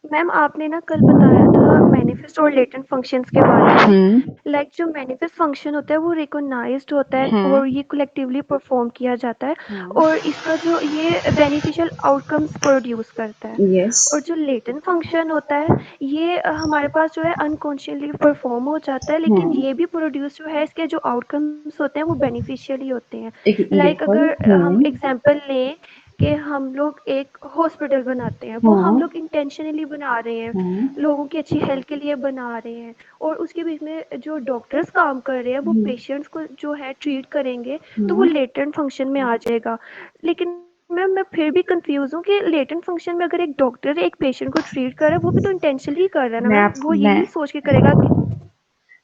मैम आपने ना कल बताया था मैनिफेस्ट और लेटेंट फंक्शंस के बारे में। लाइक जो मैनिफेस्ट फंक्शन होता है वो रिकॉग्नाइज्ड होता है और ये कलेक्टिवली परफॉर्म किया जाता है और इसका जो ये बेनिफिशियल आउटकम्स प्रोड्यूस करता है। यस। और जो लेटेंट फंक्शन होता है ये हमारे पास जो है अनकॉन्शियसली परफॉर्म हो जाता है, लेकिन ये भी प्रोड्यूस जो है इसके जो आउटकम्स होते हैं वो बेनिफिशियल ही होते हैं। लाइक बिल्कुल। अगर हम एग्जांपल लें कि हम लोग एक हॉस्पिटल बनाते हैं, वो हम लोग इंटेंशनली बना रहे हैं, लोगों की अच्छी हेल्थ के लिए बना रहे हैं, और उसके बीच में जो डॉक्टर्स काम कर रहे हैं वो पेशेंट्स को जो है ट्रीट करेंगे, तो वो लेटेंट फंक्शन में आ जाएगा। लेकिन मैं फिर भी कंफ्यूज हूँ कि लेटेंट फंक्शन में अगर एक डॉक्टर एक पेशेंट को ट्रीट कर रहा है वो भी तो इंटेंशनली कर रहा है ना मैं मैम, आप वो यही सोच के करेगा कि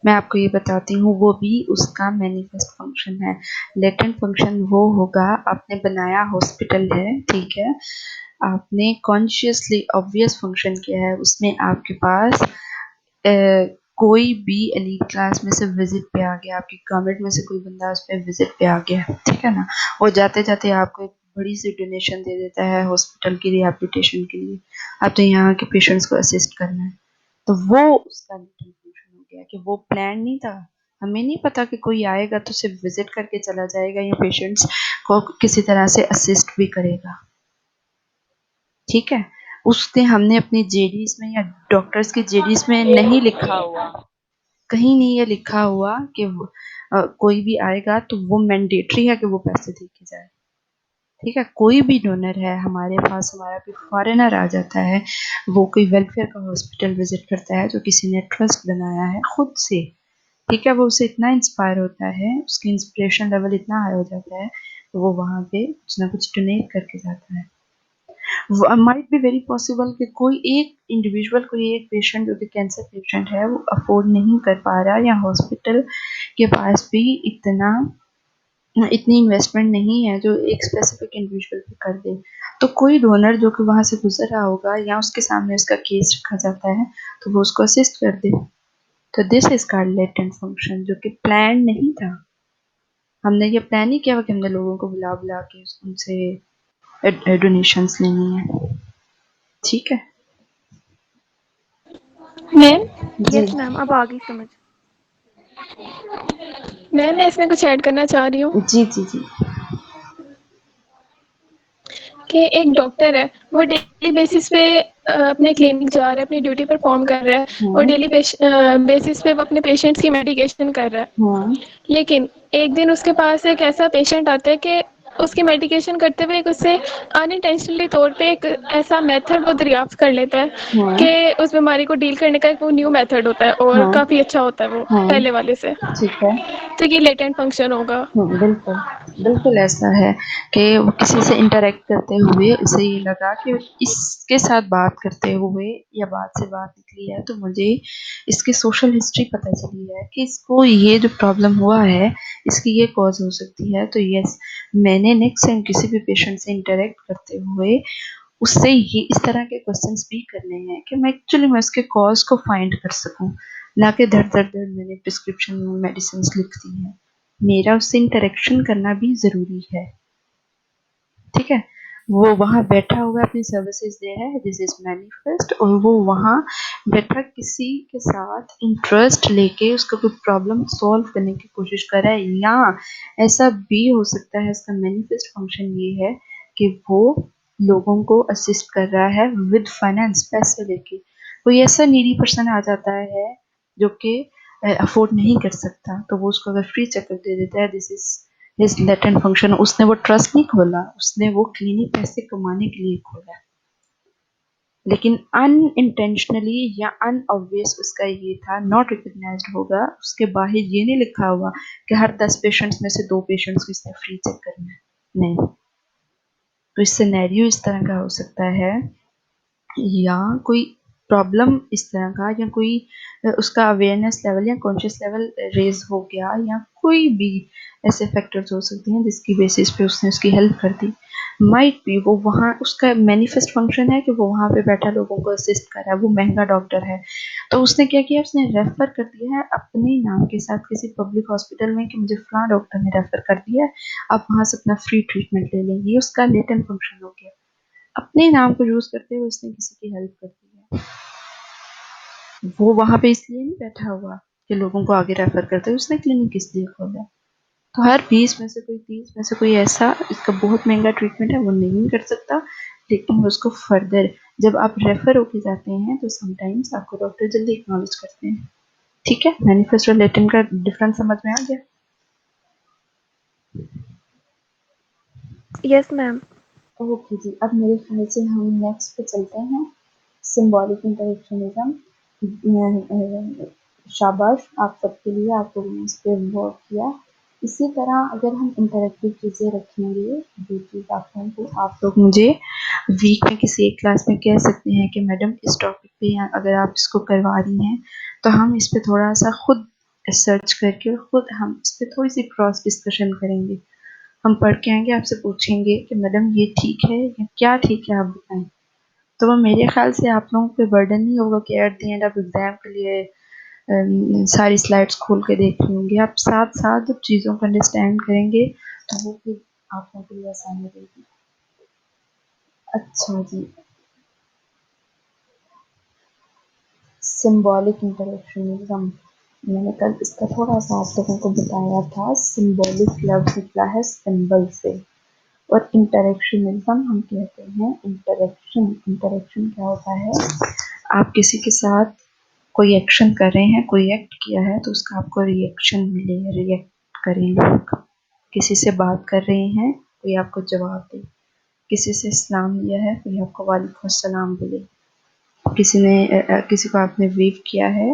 मैं आपको ये बताती हूँ, वो भी उसका मैनिफेस्ट फंक्शन है। लेटेंट फंक्शन वो होगा, आपने बनाया हॉस्पिटल है, ठीक है, आपने कॉन्शियसली ऑब्वियस फंक्शन किया है, उसमें आपके पास कोई भी एलीट क्लास में से विजिट पे आ गया, आपकी गवर्नमेंट में से कोई बंदा उस पर विजिट पे आ गया, ठीक है ना, वो जाते जाते आपको एक बड़ी सी डोनेशन दे देता है हॉस्पिटल की रिहेबिलिटेशन के लिए। अब तो यहाँ के पेशेंट्स को असिस्ट करना है, तो वो उसका कंक्लूजन हो गया कि वो प्लान नहीं था। हमें नहीं पता कि कोई आएगा तो सिर्फ विजिट करके चला जाएगा या पेशेंट्स को किसी तरह से असिस्ट भी करेगा, ठीक है। उसने हमने अपनी जेडीज में या डॉक्टर्स के जेडीज में नहीं लिखा हुआ, कहीं नहीं ये लिखा हुआ कि कोई भी आएगा तो वो मैंडेटरी है कि वो पैसे दे के जाए, ठीक है। कोई भी डोनर है हमारे पास, हमारा कोई फॉरेनर आ जाता है, वो कोई वेलफेयर का हॉस्पिटल विजिट करता है जो किसी ने ट्रस्ट बनाया है खुद से, ठीक है, वो उसे इतना इंस्पायर होता है, उसकी इंस्पिरेशन लेवल इतना हाई हो जाता है, तो वो वहाँ पे कुछ ना कुछ डोनेट करके जाता है। माइट बी वेरी पॉसिबल कि कोई एक इंडिविजुअल, कोई एक पेशेंट जो कि कैंसर पेशेंट है, वो अफोर्ड नहीं कर पा रहा या हॉस्पिटल के पास भी इतनी इन्वेस्टमेंट नहीं है जो एक स्पेसिफिक इंडिविजुअल पे कर दे, तो कोई डोनर जो कि वहां से गुजर रहा होगा या उसके सामने उसका केस रखा जाता है तो वो उसको असिस्ट कर दे। तो this is called latent function, जो कि प्लान नहीं था। हमने ये प्लान नहीं किया कि हमने लोगों को बुला बुला के उनसे डोनेशंस लेनी है, ठीक है। मैम जी यस मैम, अब आ गई समझ। मैम मैं इसमें कुछ ऐड करना चाह रही हूँ जी जी जी। कि एक डॉक्टर है, वो डेली बेसिस पे अपने क्लिनिक जा रहा है, अपनी ड्यूटी परफॉर्म कर रहा है, और हाँ डेली बेसिस पे वो अपने पेशेंट्स की मेडिकेशन कर रहा है। हाँ लेकिन एक दिन उसके पास एक ऐसा पेशेंट आता है कि उसकी मेडिकेशन करते हुए एक उससे अनइंटेंशनली तौर पे एक ऐसा मेथड वो दरियाफ्त कर लेता है हाँ कि उस बीमारी को डील करने का एक वो न्यू मेथड होता है और हाँ काफ़ी अच्छा होता है वो हाँ, पहले वाले से। ठीक है। तो ये लेटेंट फंक्शन होगा। बिल्कुल, बिल्कुल ऐसा है कि वो किसी से इंटरैक्ट करते हुए उसे ये लगा कि इसके साथ बात करते हुए या बात से बात निकली है तो मुझे इसकी सोशल हिस्ट्री पता चली है कि इसको ये जो प्रॉब्लम हुआ है, इसकी ये कॉज़ हो सकती है। तो यस, मैंने नेक्स्ट टाइम किसी भी पेशेंट से इंटरैक्ट करते हुए उससे ये इस तरह के क्वेश्चंस भी करने हैं कि मैं उसके कॉज़ को फाइंड कर सकूँ, ना कि धड़-धड़ मैंने प्रिस्क्रिप्शन में मेडिसिन्स लिख दी हैं। मेरा उससे इंटरेक्शन करना भी ज़रूरी है, ठीक है। वो वहाँ बैठा हुआ अपनी सर्विसेज दे रहा है, दिस इज मैनिफेस्ट, और वो वहाँ बैठा किसी के साथ इंटरेस्ट लेके उसका कोई प्रॉब्लम सॉल्व करने की कोशिश कर रहा है, या ऐसा भी हो सकता है इसका मैनिफेस्ट फंक्शन ये है कि वो लोगों को असिस्ट कर रहा है विद फाइनेंस, पैसे लेके। कोई ऐसा नीडी पर्सन आ जाता है जो कि अफोर्ड नहीं कर सकता, तो वो उसको अगर फ्री चेकअप दे देता है, this is his latent function. उसने वो ट्रस्ट नहीं खोला, उसने वो क्लिनिक पैसे कमाने के लिए खोला, लेकिन अनइंटेंशनली या अनऑब्वियस उसका ये था, नॉट रिकग्नाइज्ड होगा, उसके बाहर ये नहीं लिखा हुआ कि हर 10 पेशेंट्स में से 2 पेशेंट्स को इसने फ्री चेक करना है, नहीं। तो इस सिनेरियो इस तरह का हो सकता है, या कोई प्रॉब्लम इस तरह का, या कोई उसका अवेयरनेस लेवल या कॉन्शियस लेवल रेज हो गया, या कोई भी ऐसे फैक्टर्स हो सकते हैं जिसकी बेसिस पे उसने उसकी हेल्प कर दी। माइट बी वो वहाँ उसका मैनिफेस्ट फंक्शन है कि वो वहाँ पे बैठा लोगों को असिस्ट कर रहा है, वो महंगा डॉक्टर है, तो उसने क्या किया, उसने रेफर कर दिया है अपने नाम के साथ किसी पब्लिक हॉस्पिटल में कि मुझे फलां डॉक्टर ने रेफर कर दिया है, आप वहाँ से अपना फ्री ट्रीटमेंट ले लेंगे। ये उसका लेटेंट फंक्शन हो गया, अपने नाम को यूज करते हुए उसने किसी की हेल्प कर दी है। वो वहां पे इसलिए नहीं बैठा हुआ कि लोगों को आगे रेफर करते हुए, उसने क्लिनिक इसलिए खोला। तो हर 20 में से कोई, 30 में से कोई ऐसा इसका बहुत महंगा ट्रीटमेंट है वो नहीं कर सकता, लेकिन उसको फर्दर जब आप रेफर होके जाते हैं तो समटाइम्स आपको डॉक्टर जल्दी एक्नॉलेज करते हैं, ठीक है। मैनिफेस्ट और लेटेंट का डिफरेंस समझ में आ गया? Yes ma'am. ओके जी, अब मेरे ख्याल से हम नेक्स्ट पे चलते हैं, सिंबॉलिक इंटरेक्शनिज्म। शाबाश आप सबके लिए, आप लोगों ने इस पर वर्क किया। इसी तरह अगर हम इंटरेक्टिव चीज़ें रखेंगे, जो चीज़ आप लोग मुझे वीक में किसी एक क्लास में कह सकते हैं कि मैडम इस टॉपिक पे या अगर आप इसको करवा रही हैं तो हम इस पे थोड़ा सा खुद सर्च करके खुद हम इस पे थोड़ी सी क्रॉस डिस्कशन करेंगे। हम पढ़ के आएंगे, आपसे पूछेंगे कि मैडम ये ठीक है या क्या ठीक है, आप बताएं। तो वो मेरे ख्याल से आप लोगों पे बर्डन नहीं होगा कि at the end of exam के लिए सारी स्लाइड्स खोल के देख रही होंगी। आप साथ साथ जब चीज़ों को अंडरस्टैंड करेंगे तो वो फिर आप लोगों के लिए आसान हो जाएगी। अच्छा जी, सिंबॉलिक इंटरेक्शनिज्म, मैंने कल इसका थोड़ा सा आप लोगों को बताया था। सिंबॉलिक लफ्ज निकला है सिंबल से, और इंटरेक्शनिज्म हम कहते हैं इंटरेक्शन। इंटरेक्शन क्या होता है, आप किसी के साथ कोई एक्शन कर रहे हैं, कोई एक्ट किया है तो उसका आपको रिएक्शन मिले, रिएक्ट करें लोग। किसी से बात कर रहे हैं, कोई आपको जवाब दे। किसी से सलाम लिया है, कोई आपको वालेकुम सलाम बोले। किसी को आपने वेव किया है,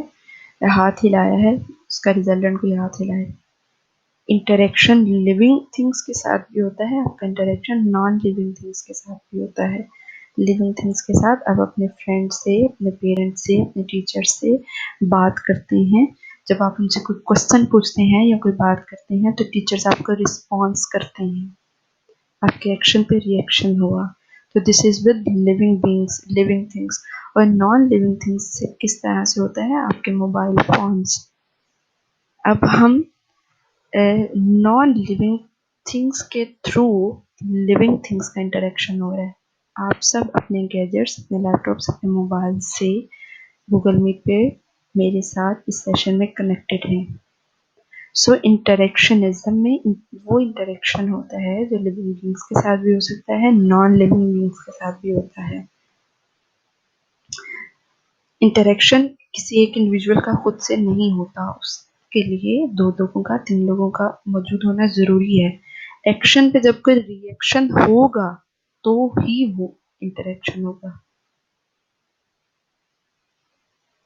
हाथ हिलाया है, उसका रिजल्टेंट कोई हाथ हिलाए। इंटरेक्शन लिविंग थिंग्स के साथ भी होता है आपका, इंटरेक्शन नॉन लिविंग थिंग्स के साथ भी होता है। लिविंग थिंग्स के साथ आप अपने फ्रेंड से, अपने पेरेंट्स से, अपने टीचर से बात करते हैं। जब आप उनसे कोई क्वेश्चन पूछते हैं या कोई बात करते हैं तो टीचर्स आपको रिस्पॉन्स करते हैं, आपके एक्शन पे रिएक्शन हुआ। तो this is with living beings, living things. और नॉन लिविंग थिंग्स से किस तरह से होता है, आपके मोबाइल फोन्स। अब हम नॉन लिविंग थिंग्स के थ्रू लिविंग थिंग्स का इंटरेक्शन हो रहा है। आप सब अपने गैजेट्स, अपने लैपटॉप्स, अपने मोबाइल से गूगल मीट पे मेरे साथ इस सेशन में कनेक्टेड हैं। सो इंटरेक्शनिज्म में वो इंटरेक्शन होता है जो लिविंग बींग्स के साथ भी हो सकता है, नॉन लिविंग बींग्स के साथ भी होता है। इंटरेक्शन किसी एक इंडिविजुअल का खुद से नहीं होता, उसके लिए दो लोगों का, तीन लोगों का मौजूद होना ज़रूरी है। एक्शन पे जब कोई रिएक्शन होगा तो ही वो इंटरेक्शन होगा।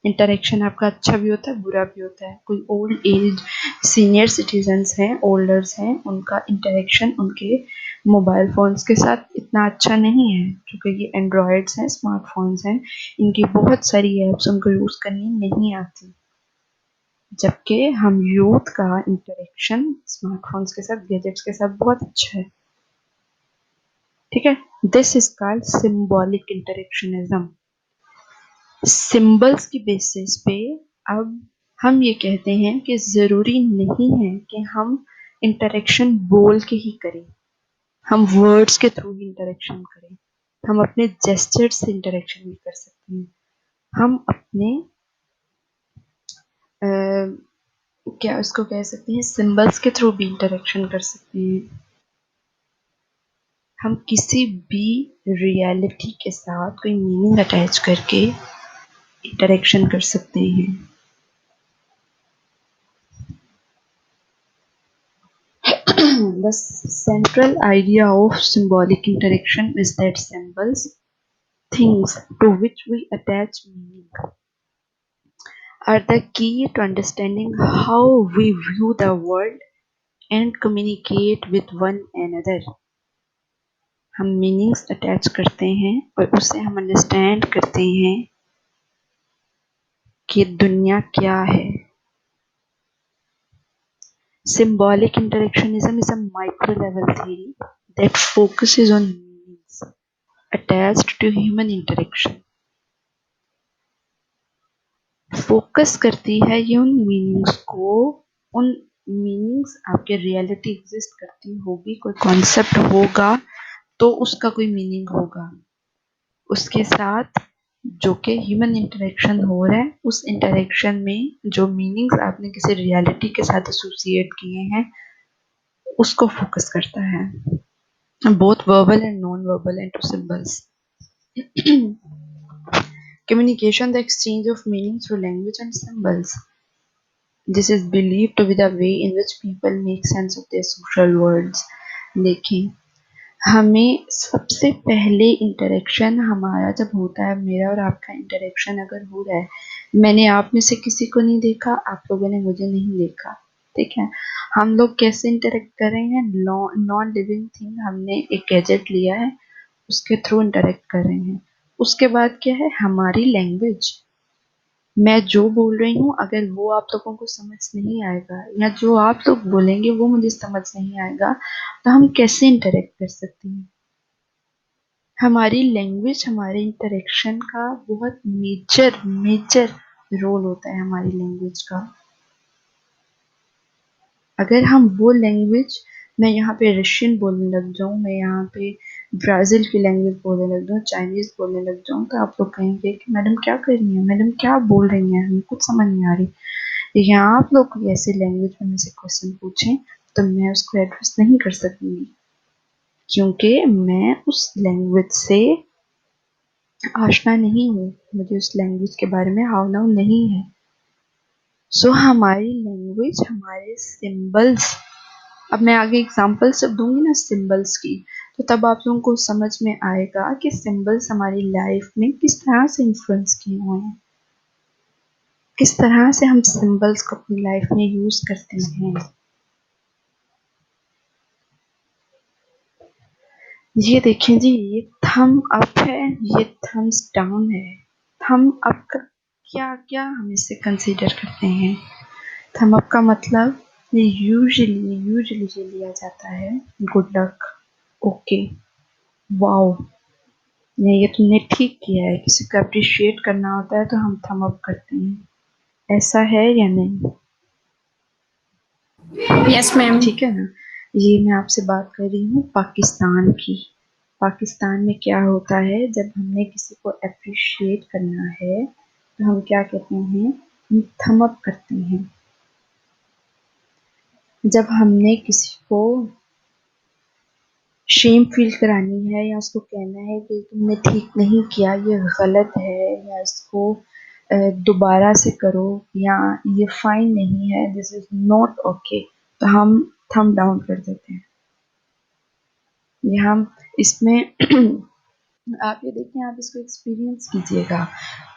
इंटरेक्शन आपका अच्छा भी होता है, बुरा भी होता है। कोई ओल्ड एज सीनियर सिटीजन्स हैं, ओल्डर्स हैं, उनका इंटरेक्शन उनके मोबाइल फ़ोन्स के साथ इतना अच्छा नहीं है, क्योंकि ये एंड्रॉयड्स हैं, स्मार्टफोन्स हैं, इनकी बहुत सारी ऐप्स उनको यूज़ करनी नहीं आती। जबकि हम यूथ का इंटरेक्शन स्मार्टफोन्स के साथ, गैजेट्स के साथ बहुत अच्छा है। ठीक है, this is called symbolic interactionism. Symbols की बेसिस पे अब हम ये कहते हैं कि ज़रूरी नहीं है कि हम इंटरेक्शन बोल के ही करें, हम वर्ड्स के थ्रू ही इंटरेक्शन करें। हम अपने जेस्चर से इंटरेक्शन भी कर सकते हैं। हम अपने क्या उसको कह सकते हैं, सिंबल्स के थ्रू भी इंटरेक्शन कर सकते हैं। हम किसी भी रियलिटी के साथ कोई मीनिंग अटैच करके इंटरेक्शन कर सकते हैं। The central idea of symbolic interaction is that symbols, things to which we attach meaning, are the key to understanding how we view the world and communicate with one another. हम meanings attach करते हैं और उससे हम understand करते हैं कि दुनिया क्या है। Symbolic interactionism is a micro-level theory that focuses on meanings attached to human interaction. Focus करती है ये उन मीनिंग्स को, उन मीनिंग्स, आपके रियलिटी एग्जिस्ट करती होगी, कोई कॉन्सेप्ट होगा तो उसका कोई मीनिंग होगा, उसके साथ जो कि ह्यूमन इंटरेक्शन हो रहा है, उस इंटरेक्शन में जो मीनिंग्स आपने किसी रियलिटी के साथ एसोसिएट किए हैं उसको फोकस करता है, both verbal and non-verbal and to symbols. Communication, the exchange of meaning through language and symbols. This is believed to be the way in which people make sense of their social worlds. देखिए, हमें सबसे पहले interaction हमारा जब होता है, मेरा और आपका इंटरेक्शन अगर हो रहा है, मैंने आप में से किसी को नहीं देखा, आप लोगों ने मुझे नहीं देखा, ठीक है, हम लोग कैसे इंटरेक्ट कर रहे हैं, नॉन लिविंग थिंग, हमने एक गैजेट लिया है, उसके थ्रू इंटरेक्ट कर रहे हैं। उसके बाद क्या है, हमारी लैंग्वेज, मैं जो बोल रही हूँ अगर वो आप लोगों को समझ नहीं आएगा या जो आप लोग बोलेंगे वो मुझे समझ नहीं आएगा तो हम कैसे इंटरेक्ट कर सकते हैं। हमारी लैंग्वेज हमारे इंटरेक्शन का बहुत मेजर मेजर रोल होता है हमारी लैंग्वेज का। अगर हम वो लैंग्वेज, मैं यहाँ पे रशियन बोलने लग जाऊँ, मैं यहाँ पे ब्राज़ील की लैंग्वेज बोलने लग जाऊँ, चाइनीज़ बोलने लग जाऊँ, तो आप लोग कहेंगे कि मैडम क्या कर रही हैं, मैडम क्या बोल रही हैं, हमें कुछ समझ नहीं आ रही। या आप लोग कोई ऐसी लैंग्वेज में मुझसे क्वेश्चन पूछें तो मैं उसको एड्रेस नहीं कर सकूँगी, क्योंकि मैं उस लैंग्वेज से आशना नहीं हूँ, मुझे उस लैंग्वेज के बारे में हाव नाउ नहीं है। सो हमारी लैंग्वेज हमारे सिंबल्स, अब मैं आगे एग्जांपल सब दूंगी ना सिंबल्स की, तो तब आप लोगों को समझ में आएगा कि सिंबल्स हमारी लाइफ में किस तरह से इन्फ्लुएंस किए हुए हैं, किस तरह से हम सिंबल्स को अपनी लाइफ में यूज करते हैं। ये देखें जी, ये थम अप है, ये थम्स डाउन है। थम अप का क्या क्या हम इससे कंसीडर करते हैं। थम अप का मतलब यूजुअली ये लिया जाता है गुड लक, ओके, वाओ, नहीं ये तुमने ठीक किया है। किसी को अप्रिशिएट करना होता है तो हम थम अप करते हैं, ऐसा है या नहीं? Yes ma'am. ठीक है ना। ये मैं आपसे बात कर रही हूँ पाकिस्तान की। पाकिस्तान में क्या होता है, जब हमने किसी को अप्रिशिएट करना है तो हम क्या कहते हैं, हम थम अप करते हैं। जब हमने किसी को शेम फील करानी है या उसको कहना है कि तुमने ठीक नहीं किया, ये गलत है, या इसको दोबारा से करो, या ये फाइन नहीं है, दिस इज नॉट ओके, तो हम थम डाउन कर देते हैं। ये हम इसमें आप ये देखें, आप इसको एक्सपीरियंस कीजिएगा।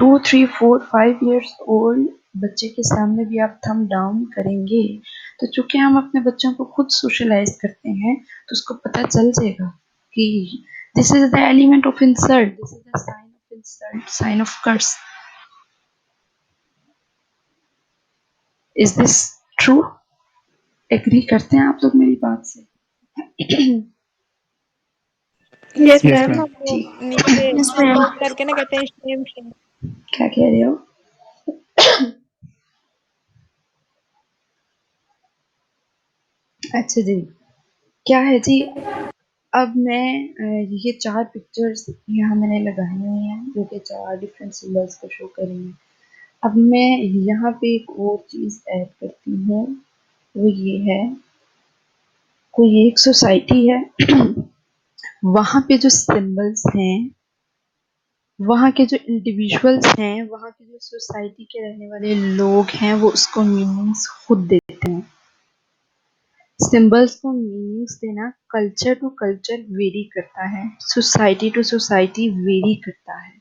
2, 3, 4, 5 years ओल्ड बच्चे के सामने भी आप थम डाउन करेंगे तो चूंकि हम अपने बच्चों को खुद सोशलाइज करते हैं तो उसको पता चल जाएगा कि this is the element of insult, this is the sign of insult, sign of curse. Is this true? Agree करते हैं आप लोग मेरी बात से? Yes yes ma'am, ma'am. हम वो ठीक, नीचे स्टॉप करके ना कहते हैं शेम शेम। क्या कह रहे हो? अच्छा जी, क्या है जी, अब मैं ये 4 पिक्चर्स यहाँ मैंने लगाई हुई हैं जो कि 4 डिफरेंट सिंबल्स को शो कर रही हैं। अब मैं यहाँ पे एक और चीज़ ऐड करती हूँ, वो ये है, कोई एक सोसाइटी है वहाँ पे जो सिंबल्स हैं, वहाँ के जो इंडिविजुअल्स हैं, वहाँ के जो सोसाइटी के रहने वाले लोग हैं, वो उसको मीनिंग्स खुद देते हैं। सिंबल्स को मीनिंग्स देना कल्चर टू कल्चर वेरी करता है, सोसाइटी टू सोसाइटी वेरी करता है।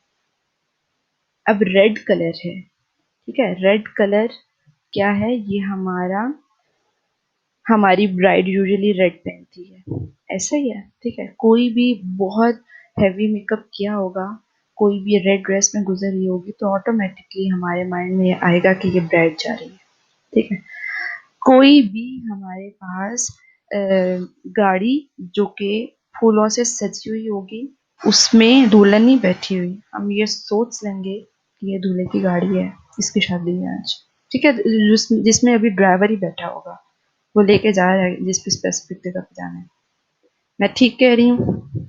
अब रेड कलर है, ठीक है, रेड कलर क्या है, ये हमारी ब्राइड यूजुअली रेड पहनती है, ऐसा ही है, ठीक है। कोई भी बहुत हैवी मेकअप किया होगा, कोई भी रेड ड्रेस में गुजर रही होगी तो ऑटोमेटिकली हमारे माइंड में आएगा कि ये ब्राइड जा रही है, ठीक है। कोई भी हमारे पास गाड़ी जो कि फूलों से सजी हुई होगी, उसमें दुल्हन बैठी हुई, हम ये सोच लेंगे कि ये दूल्हे की गाड़ी है, इसकी शादी है आज, ठीक है। जिसमें अभी ड्राइवर ही बैठा होगा, वो लेके जा रहा है जिस पे स्पेसिफिक जगह पे जाना है। मैं ठीक कह रही हूँ?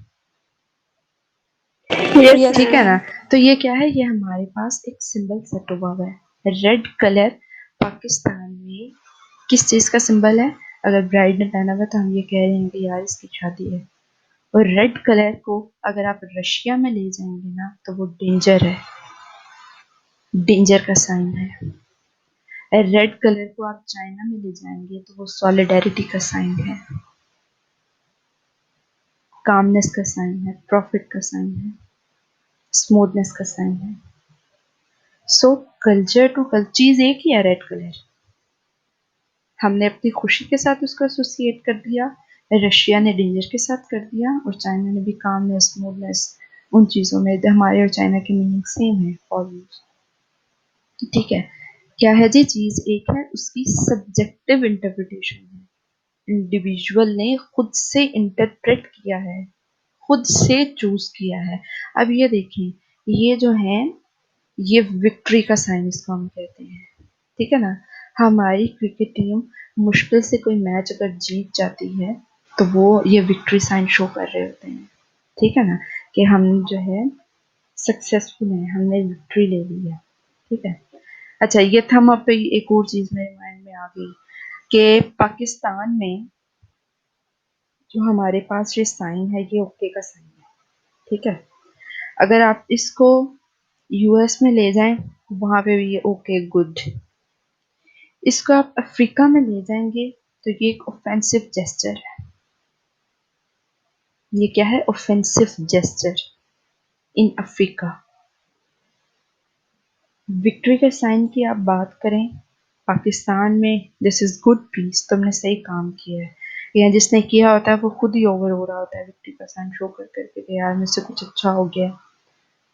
यस ठीक है मैम। ना। तो ये क्या है, ये हमारे पास एक सिंबल सेट हुआ हुआ है। रेड कलर पाकिस्तान में किस चीज का सिंबल है? अगर ब्राइड ने पहना हुआ तो हम ये कह रहे हैं कि यार इसकी शादी है। और रेड कलर को अगर आप रशिया में ले जाएंगे ना तो वो डेंजर है, डेंजर का साइन है। रेड कलर को आप चाइना में ले जाएंगे तो वो सॉलिडेरिटी का साइन है, कामनेस का साइन है, प्रॉफिट का साइन है, स्मूथनेस का साइन है। सो कल्चर टू कल्चर चीज एक ही है, रेड कलर हमने अपनी खुशी के साथ उसको एसोसिएट कर दिया, रशिया ने डेंजर के साथ कर दिया, और चाइना ने भी कामनेस, स्मूथनेस, उन चीज़ों में हमारे और चाइना की मीनिंग सेम है ऑलमोस्ट। ठीक है, क्या है जी, चीज एक है, उसकी सब्जेक्टिव इंटरप्रिटेशन है, इंडिविजुअल ने खुद से इंटरप्रेट किया है, खुद से चूज किया है। अब ये देखें, ये जो है, ये विक्ट्री का साइन इसको हम कहते हैं, ठीक है ना। हमारी क्रिकेट टीम मुश्किल से कोई मैच अगर जीत जाती है तो वो ये विक्ट्री साइन शो कर रहे होते हैं, ठीक है ना, कि हम जो है सक्सेसफुल हैं, हमने विक्ट्री ले ली है, ठीक है। अच्छा, ये थम अप पे एक और चीज मेरे माइंड में आ गई कि पाकिस्तान में जो हमारे पास ये साइन है, ये ओके का साइन है, ठीक है। अगर आप इसको यूएस में ले जाएं, वहां पे भी ये ओके गुड। इसको आप अफ्रीका में ले जाएंगे तो ये एक ऑफेंसिव जेस्चर है। ये क्या है? Offensive gesture in Africa. Victory के साइन की आप बात करें, पाकिस्तान में दिस इज गुड पीस, तुमने सही काम किया है, या जिसने किया होता है वो खुद ही ओवर हो रहा होता है विक्ट्री का साइन शो कर करके कि यार मुझसे कुछ अच्छा हो गया।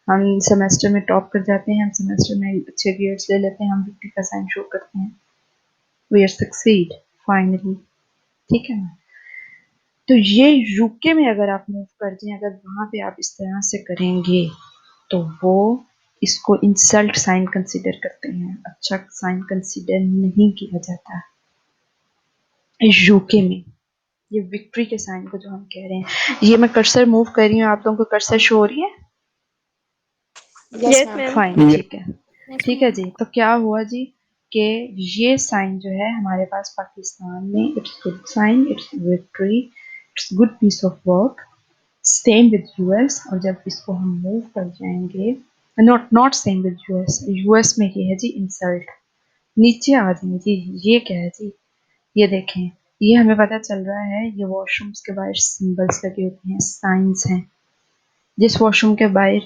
हम सेमेस्टर में टॉप कर जाते हैं, हम सेमेस्टर में अच्छे ग्रेड्स ले लेते हैं, हम विक्ट्री का साइन शो करते हैं, वी आर सक्सीड फाइनली, ठीक है ना। तो ये यूके में अगर आप मूव कर जाएं, अगर वहां पे आप इस तरह से करेंगे तो वो इसको इंसल्ट साइन कंसीडर करते हैं, अच्छा साइन कंसीडर नहीं किया जाता यूके में। ये विक्ट्री के साइन को जो हम कह रहे हैं, ये मैं कर्सर मूव कर रही हूँ, आप लोगों को कर्सर शो हो रही है? Yes yes ma'am. Ma'am. Fine, ठीक है, Yes, ठीक है ma'am. जी। तो क्या हुआ जी कि ये साइन जो है हमारे पास पाकिस्तान में, it's good sign, it's victory, it's good piece of work, same with US. और जब इसको हम मूव कर जाएंगे, not not same with US, US में ये है जी इंसल्ट। नीचे आ जाएंगे जी, ये क्या है जी, ये देखें, ये हमें पता चल रहा है, ये वॉशरूम्स के बाहर सिंबल्स लगे होते हैं, साइंस हैं। जिस वॉशरूम के बाहर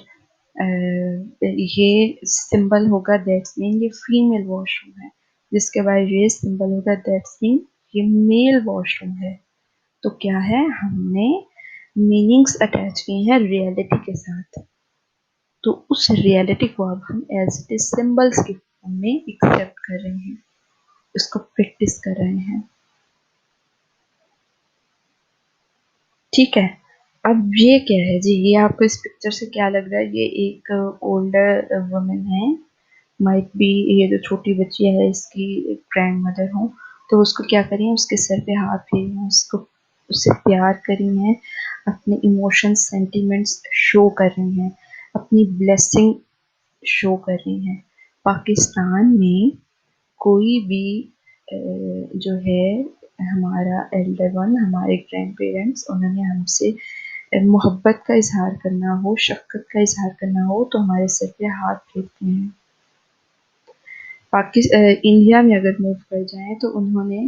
ये सिंबल होगा, दैट्स मीन ये फीमेल वॉशरूम है, जिसके बाहर ये सिंबल होगा, दैट्स मीन ये मेल वॉशरूम है। तो क्या है, हमने मीनिंग्स अटैच किए हैं रियलिटी के साथ, तो उस रियलिटी को अब हम एज इट इज सिंबल्स की फॉर्म में एक्सेप्ट कर रहे हैं, उसको प्रैक्टिस कर रहे हैं, ठीक है। अब ये क्या है जी, ये आपको इस पिक्चर से क्या लग रहा है? ये एक ओल्डर वुमन है, माइट बी ये जो छोटी बच्ची है इसकी ग्रैंड मदर हो, तो उसको क्या करी है, उसके सर पे हाथ फेरी हैं, उसको उससे प्यार करी हैं, अपने इमोशंस सेंटिमेंट्स शो कर रही हैं, अपनी ब्लेसिंग शो कर रही हैं। पाकिस्तान में कोई भी जो है हमारा एल्डर वन, हमारे ग्रैंड पेरेंट्स, उन्होंने हमसे मोहब्बत का इजहार करना हो, शफकत का इजहार करना हो तो हमारे सर पे हाथ फेरते हैं। इंडिया में अगर मूव कर जाएं तो उन्होंने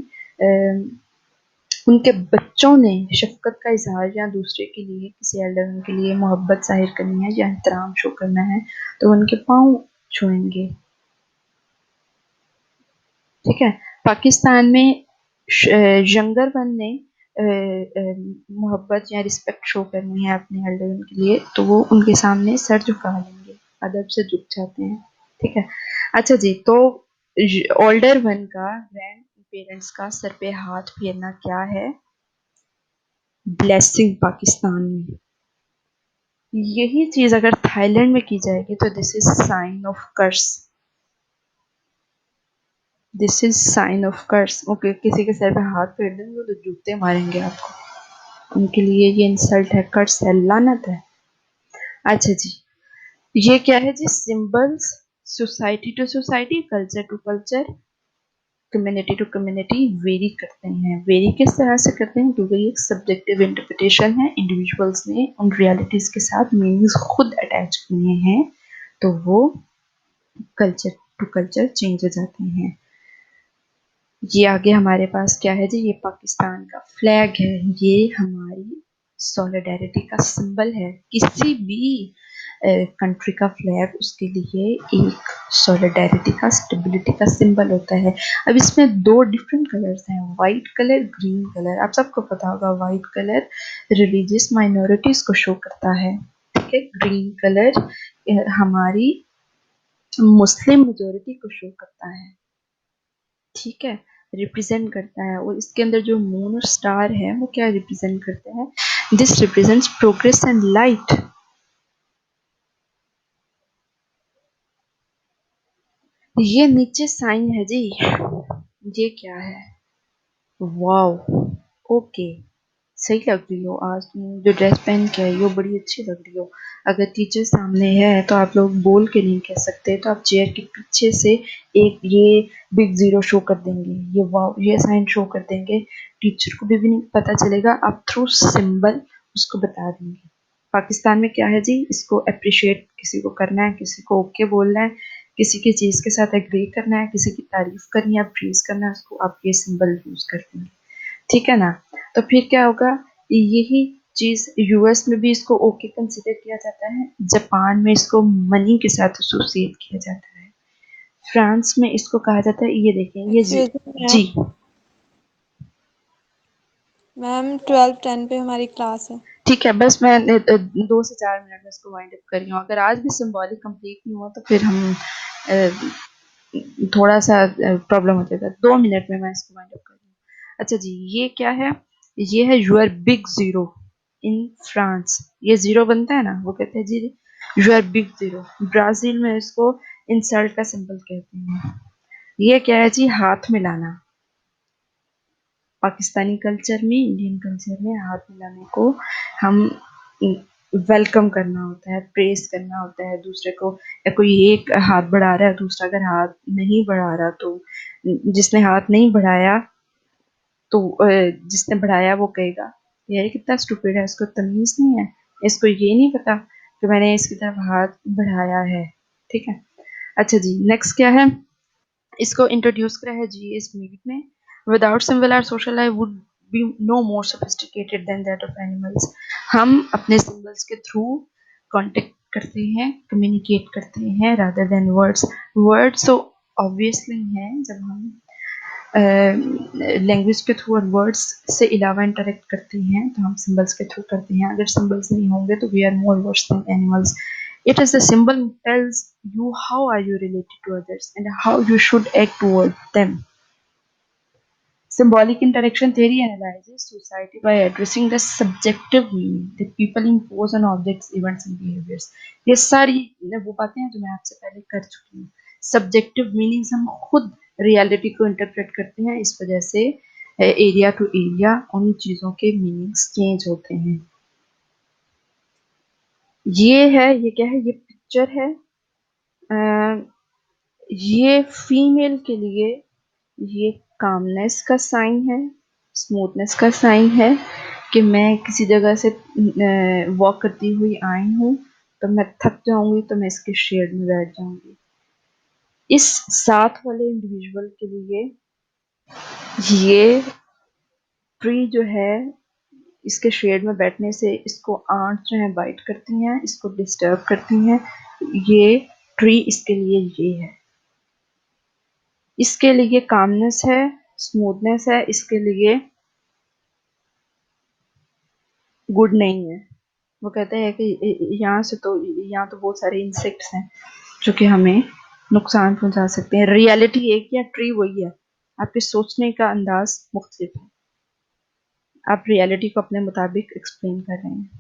उनके बच्चों ने शफकत का इजहार या दूसरे के लिए, किसी एल्डर के लिए मोहब्बत जाहिर करनी है या एहतराम शो करना है तो उनके पाँव छुएंगे, ठीक है। पाकिस्तान में यंगर वन ने मोहब्बत या रिस्पेक्ट शो करनी है अपने एल्डर के लिए तो वो उनके सामने सर झुका लेंगे, अदब से झुक जाते हैं, ठीक है। अच्छा जी, तो ओल्डर वन का, ग्रैंड पेरेंट्स का सर पे हाथ फेरना क्या है? ब्लेसिंग पाकिस्तान में। यही चीज अगर थाईलैंड में की जाएगी तो this is sign of curse, this is sign of curse. Okay, किसी के सर पे हाथ फेर देंगे तो जूते मारेंगे आपको, उनके लिए ये इंसल्ट है, कर्स है, लानत है। अच्छा जी, ये क्या है जी? Symbols society to society, culture to culture, community to community vary करते हैं। वेरी किस तरह से करते हैं? क्योंकि ये सब्जेक्टिव इंटरप्रिटेशन है, इंडिविजुअल्स ने उन रियलिटीज के साथ मीनिंग्स खुद अटैच किए हैं, तो वो कल्चर टू कल्चर चेंज हो जाते हैं। ये आगे हमारे पास क्या है जी? ये पाकिस्तान का फ्लैग है, ये हमारी सॉलिडेरिटी का सिंबल है। किसी भी कंट्री का फ्लैग उसके लिए एक सॉलिडेरिटी का, स्टेबिलिटी का सिंबल होता है। अब इसमें दो डिफरेंट कलर्स हैं, वाइट कलर, ग्रीन कलर। आप सबको पता होगा वाइट कलर रिलीजियस माइनॉरिटीज को शो करता है, ठीक है। ग्रीन कलर हमारी मुस्लिम मेजोरिटी को शो करता है, ठीक है, रिप्रेजेंट करता है। और इसके अंदर जो मून और स्टार है वो क्या रिप्रेजेंट करते हैं? This represents progress and light. ये नीचे साइन है जी, ये क्या है? वाओ, ओके, सही लग रही हो आज तुम जो ड्रेस पहन के आई हो, बड़ी अच्छी लग रही हो। अगर टीचर सामने है तो आप लोग बोल के नहीं कह सकते, तो आप चेयर के पीछे से एक ये बिग जीरो शो कर देंगे, ये वाओ ये साइन शो कर देंगे। टीचर को भी नहीं पता चलेगा, आप थ्रू सिंबल उसको बता देंगे। पाकिस्तान में क्या है जी, इसको अप्रिशिएट किसी को करना है, किसी को ओके बोलना है, किसी की चीज़ के साथ एग्री करना है, किसी की तारीफ करनी है, प्रीज करना है, उसको आप ये सिंबल यूज कर देंगे, ठीक है ना। तो फिर क्या होगा, यही चीज यूएस में भी इसको ओके कंसिडर किया जाता है, जापान में इसको मनी के साथ एसोसिएट किया जाता है, फ्रांस में इसको कहा जाता है, ये देखें ये एक्सक्यूज मी जी मैम 12:10 पे हमारी क्लास है। ठीक है, बस मैं 2 से 4 मिनट में इसको वाइंड अप कर रही हूँ। अगर आज भी सिंबॉलिक कंप्लीट नहीं हुआ तो फिर हम थोड़ा सा प्रॉब्लम हो जाएगा। 2 मिनट में मैं इसको वाइंड अप कर रही हूँ। अच्छा जी, ये क्या है? ये है your big zero in France. ये जीरो बनता है ना, वो कहते हैं जी यूर बिग जीरो। ब्राजील में इसको इंसल्ट का सिंबल कहते हैं। ये क्या है जी, हाथ मिलाना। पाकिस्तानी कल्चर में, इंडियन कल्चर में हाथ मिलाने को हम वेलकम करना होता है, प्रेस करना होता है दूसरे को। या कोई एक हाथ बढ़ा रहा है, दूसरा अगर हाथ नहीं बढ़ा रहा तो जिसने हाथ नहीं बढ़ाया तो जिसने बढ़ाया वो कहेगा यार कितना स्टूपिड है, इसको तमीज नहीं है, इसको ये नहीं पता कि मैंने इसकी तरफ हाथ बढ़ाया है, ठीक है। अच्छा जी, नेक्स्ट क्या है? इसको इंट्रोड्यूस करा है जी इस मीट में। Without symbol our social life would be no more sophisticated than that of animals. हम अपने सिंबल्स के थ्रू कांटेक्ट करते हैं, कम्युनिकेट करते हैं रादर देन वर्ड्स। वर्ड्स तो ऑब्वियसली हैं, जब हम लैंग्वेज के थ्रू और वर्ड्स से अलावा इंटरेक्ट करते हैं तो हम सिंबल्स के थ्रू करते हैं। अगर सिंबल्स नहीं होंगे तो we are more worse than animals. It is the symbol tells you how are you related to others and how you should act toward them. Symbolic interaction theory analyzes society by addressing the subjective meaning that people impose on objects, events and behaviors. ये सारी वो बातें हैं जो मैं आपसे पहले कर चुकी हूँ। Subjective meanings हम खुद रियलिटी को इंटरप्रेट करते हैं, इस वजह से एरिया टू एरिया उन चीज़ों के मीनिंग्स चेंज होते हैं। ये है, ये क्या है? ये पिक्चर है। ये फीमेल के लिए ये कामनेस का साइन है, स्मूथनेस का साइन है कि मैं किसी जगह से वॉक करती हुई आई हूँ तो मैं थक जाऊंगी तो मैं इसके शेड में बैठ जाऊंगी। इस साथ वाले इंडिविजुअल के लिए ये ट्री जो है, इसके शेड में बैठने से इसको आंट जो है बाइट करती हैं, इसको डिस्टर्ब करती हैं। ये ट्री इसके लिए ये है, इसके लिए कामनेस है, स्मूथनेस है, इसके लिए गुड नहीं है। वो कहते हैं कि यहाँ से तो यहाँ तो बहुत सारे इंसेक्ट्स हैं जो कि हमें नुकसान पहुंचा सकते हैं। रियलिटी एक या ट्री वही है, आपके सोचने का अंदाज मुख्तलिफ है, आप रियलिटी को अपने मुताबिक एक्सप्लेन कर रहे हैं।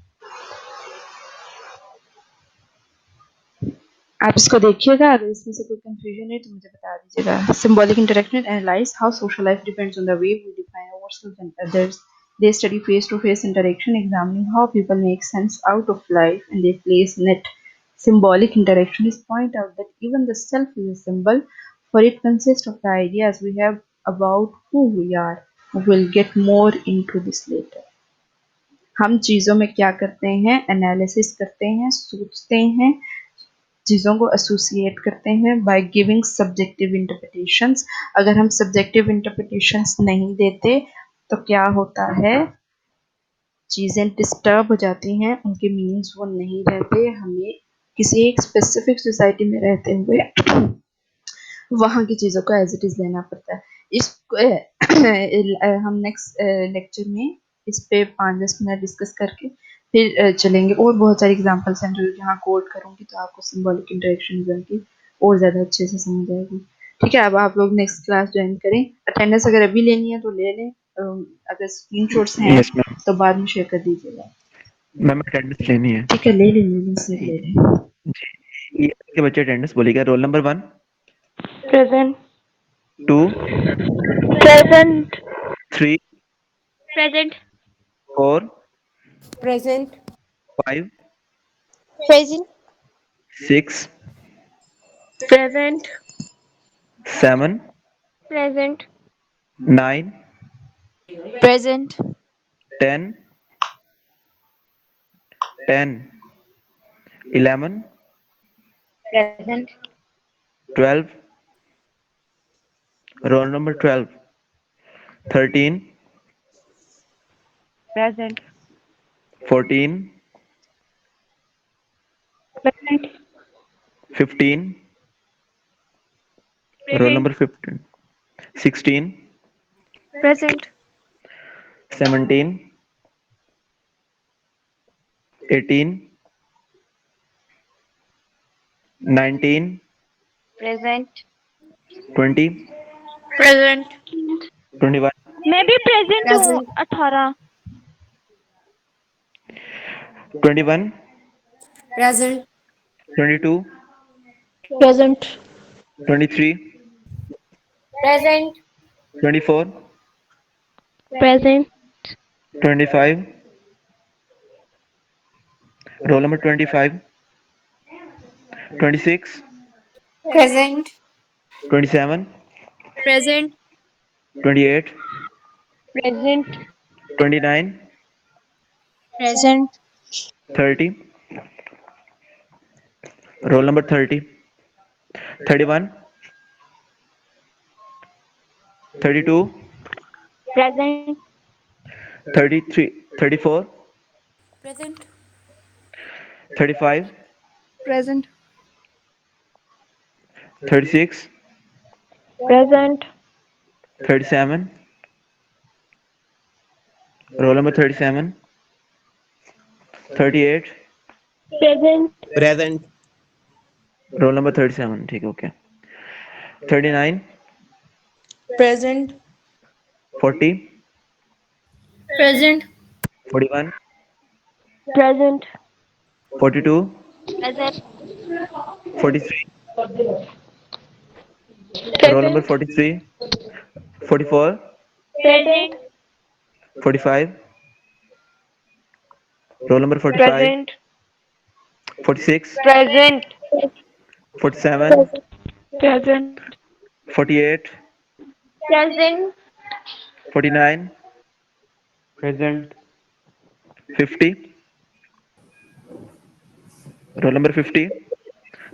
आप इसको देखिएगा, अगर इसमें से कोई कंफ्यूजन है तो मुझे बता दीजिएगा। Symbolic interaction analyse how social life depends on the way we define ourselves and others. They study face-to-face interaction, examining how people make sense out of life and they place in it. Symbolic interaction is point out that even the self is a symbol, for it consists of the ideas we have about who we are. We'll get more into this later. हम चीज़ों में क्या करते हैं? Analysis करते हैं, सोचते हैं, चीज़ों को एसोसिएट करते हैं बाय गिविंग सब्जेक्टिव इंटरप्रिटेशंस। अगर हम सब्जेक्टिव इंटरप्रिटेशंस नहीं देते तो क्या होता है? चीज़ें डिस्टर्ब हो जाती हैं, उनके मीनिंग्स वो नहीं रहते। हमें किसी एक स्पेसिफिक सोसाइटी में रहते हुए वहाँ की चीज़ों को एज इट इज़ लेना पड़ता है। इस हम नेक्स्ट लेक्चर में इस पे 5-10 मिनट डिस्कस करके फिर चलेंगे। और बहुत सारी एग्जांपल्स हैं जो यहाँ कोट करूँगी तो आपको सिंबॉलिक इंटरेक्शन की और ज़्यादा अच्छे से समझ आएगी। ठीक है, अब आप लोग नेक्स्ट क्लास ज्वाइन करें। अटेंडेंस अगर अभी लेनी है तो ले लें, अगर स्क्रीनशॉट्स हैं यस मैम। तो बाद में शेयर कर दीजिएगा। मैम अटेंडेंस लेनी है ठीक है, ले लें, सब ले लें। जी। ये के बच्चे अटेंडेंस बोलिएगा। Role number 1, present 2, present 3, present 4, present 5, present 6, present 7, present 9, present 10, 10, 11, present 12, roll number 12, 13, present 14, present 15, roll number 15, 16, present 17, 18, 19, present 20, present 21, मैं भी प्रेजेंट हूँ। Present 18 21, present 22, present 23, present 24, present 25, roll number 25, 26, present 27, present 28, present 29, present 30, roll number 30, 31, 32, present 33, 34, present 35, present 36, present 37, roll number 37, 38, present present roll number 37, ठीक है, okay, 39, present 40, present 41, present 42, present 43, roll number present 43, 44, present 45, roll number 45, present 46, present 47, present 48, present 49, Present. 50, roll number 50,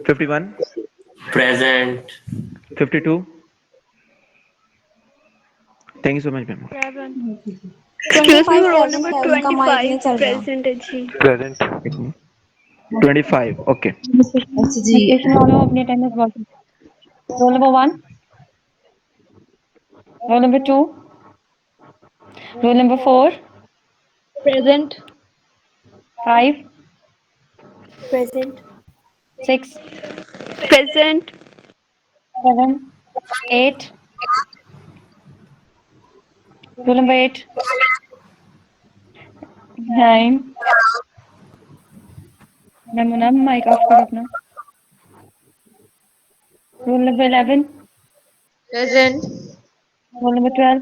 51, Present. 52. Thank you so much, ma'am. Present excuse me 25 roll present number है उनका mic 25 नहीं चल रहा present है जी। Present. 25, okay. अच्छा जी, Station वालों अपनी attendance बोलो। Roll number 1, roll number 2, roll number 4, present 5, present 6, present 7, 8, roll number 8, 9, ma'am mic off करो अपना। Roll number 11, present roll number 12,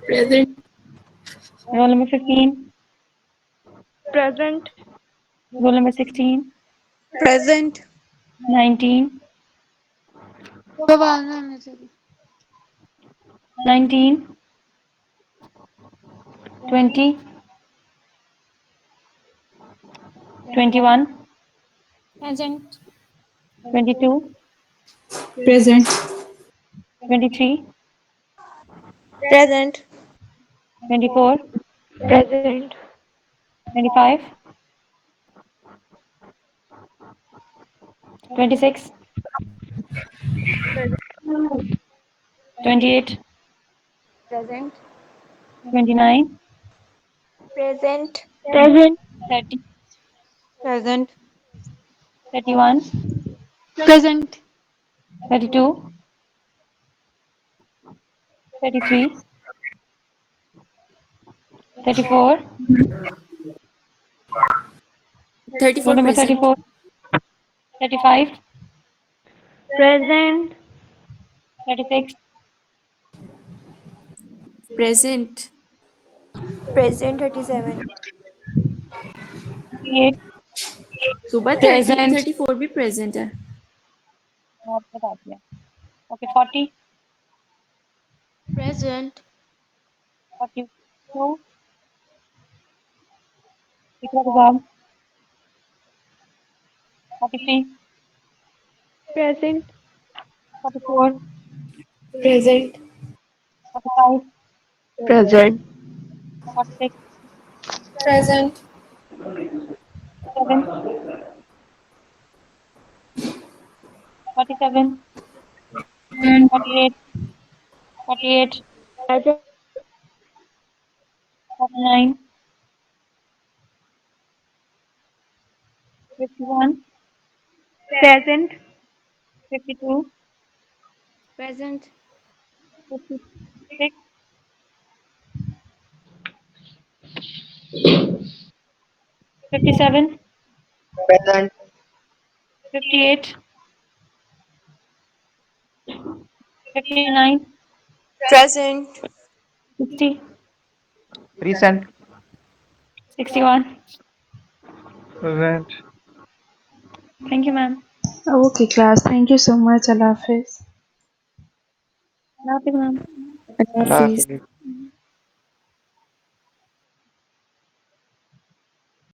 present roll number 15, present roll number 16, present 19, 19, 20, 21, present 22, present 23, present 24, present 25, 26, 28, present 29, present present 30, present 31, Present. 32, 33, 34, 34 roll number present. 34, 35, Present. 36, Present. Present 37. 38, सुबह 30 present, 34 भी present है. बहुत बता दिया. Okay, 40, Present. 42, Ikra Guzam, 43, Present. 44, Present. 45, Present. 46, Present. 7, 47, 48, 48, Present. 49, 51, Present. 52, Present. 56, 57, Present. 58, 59, Present. 60, Present. 61. Present. Thank you, ma'am. Okay, class. Thank you so much. Allah Hafiz. Nothing, ma'am. Hafiz. Last.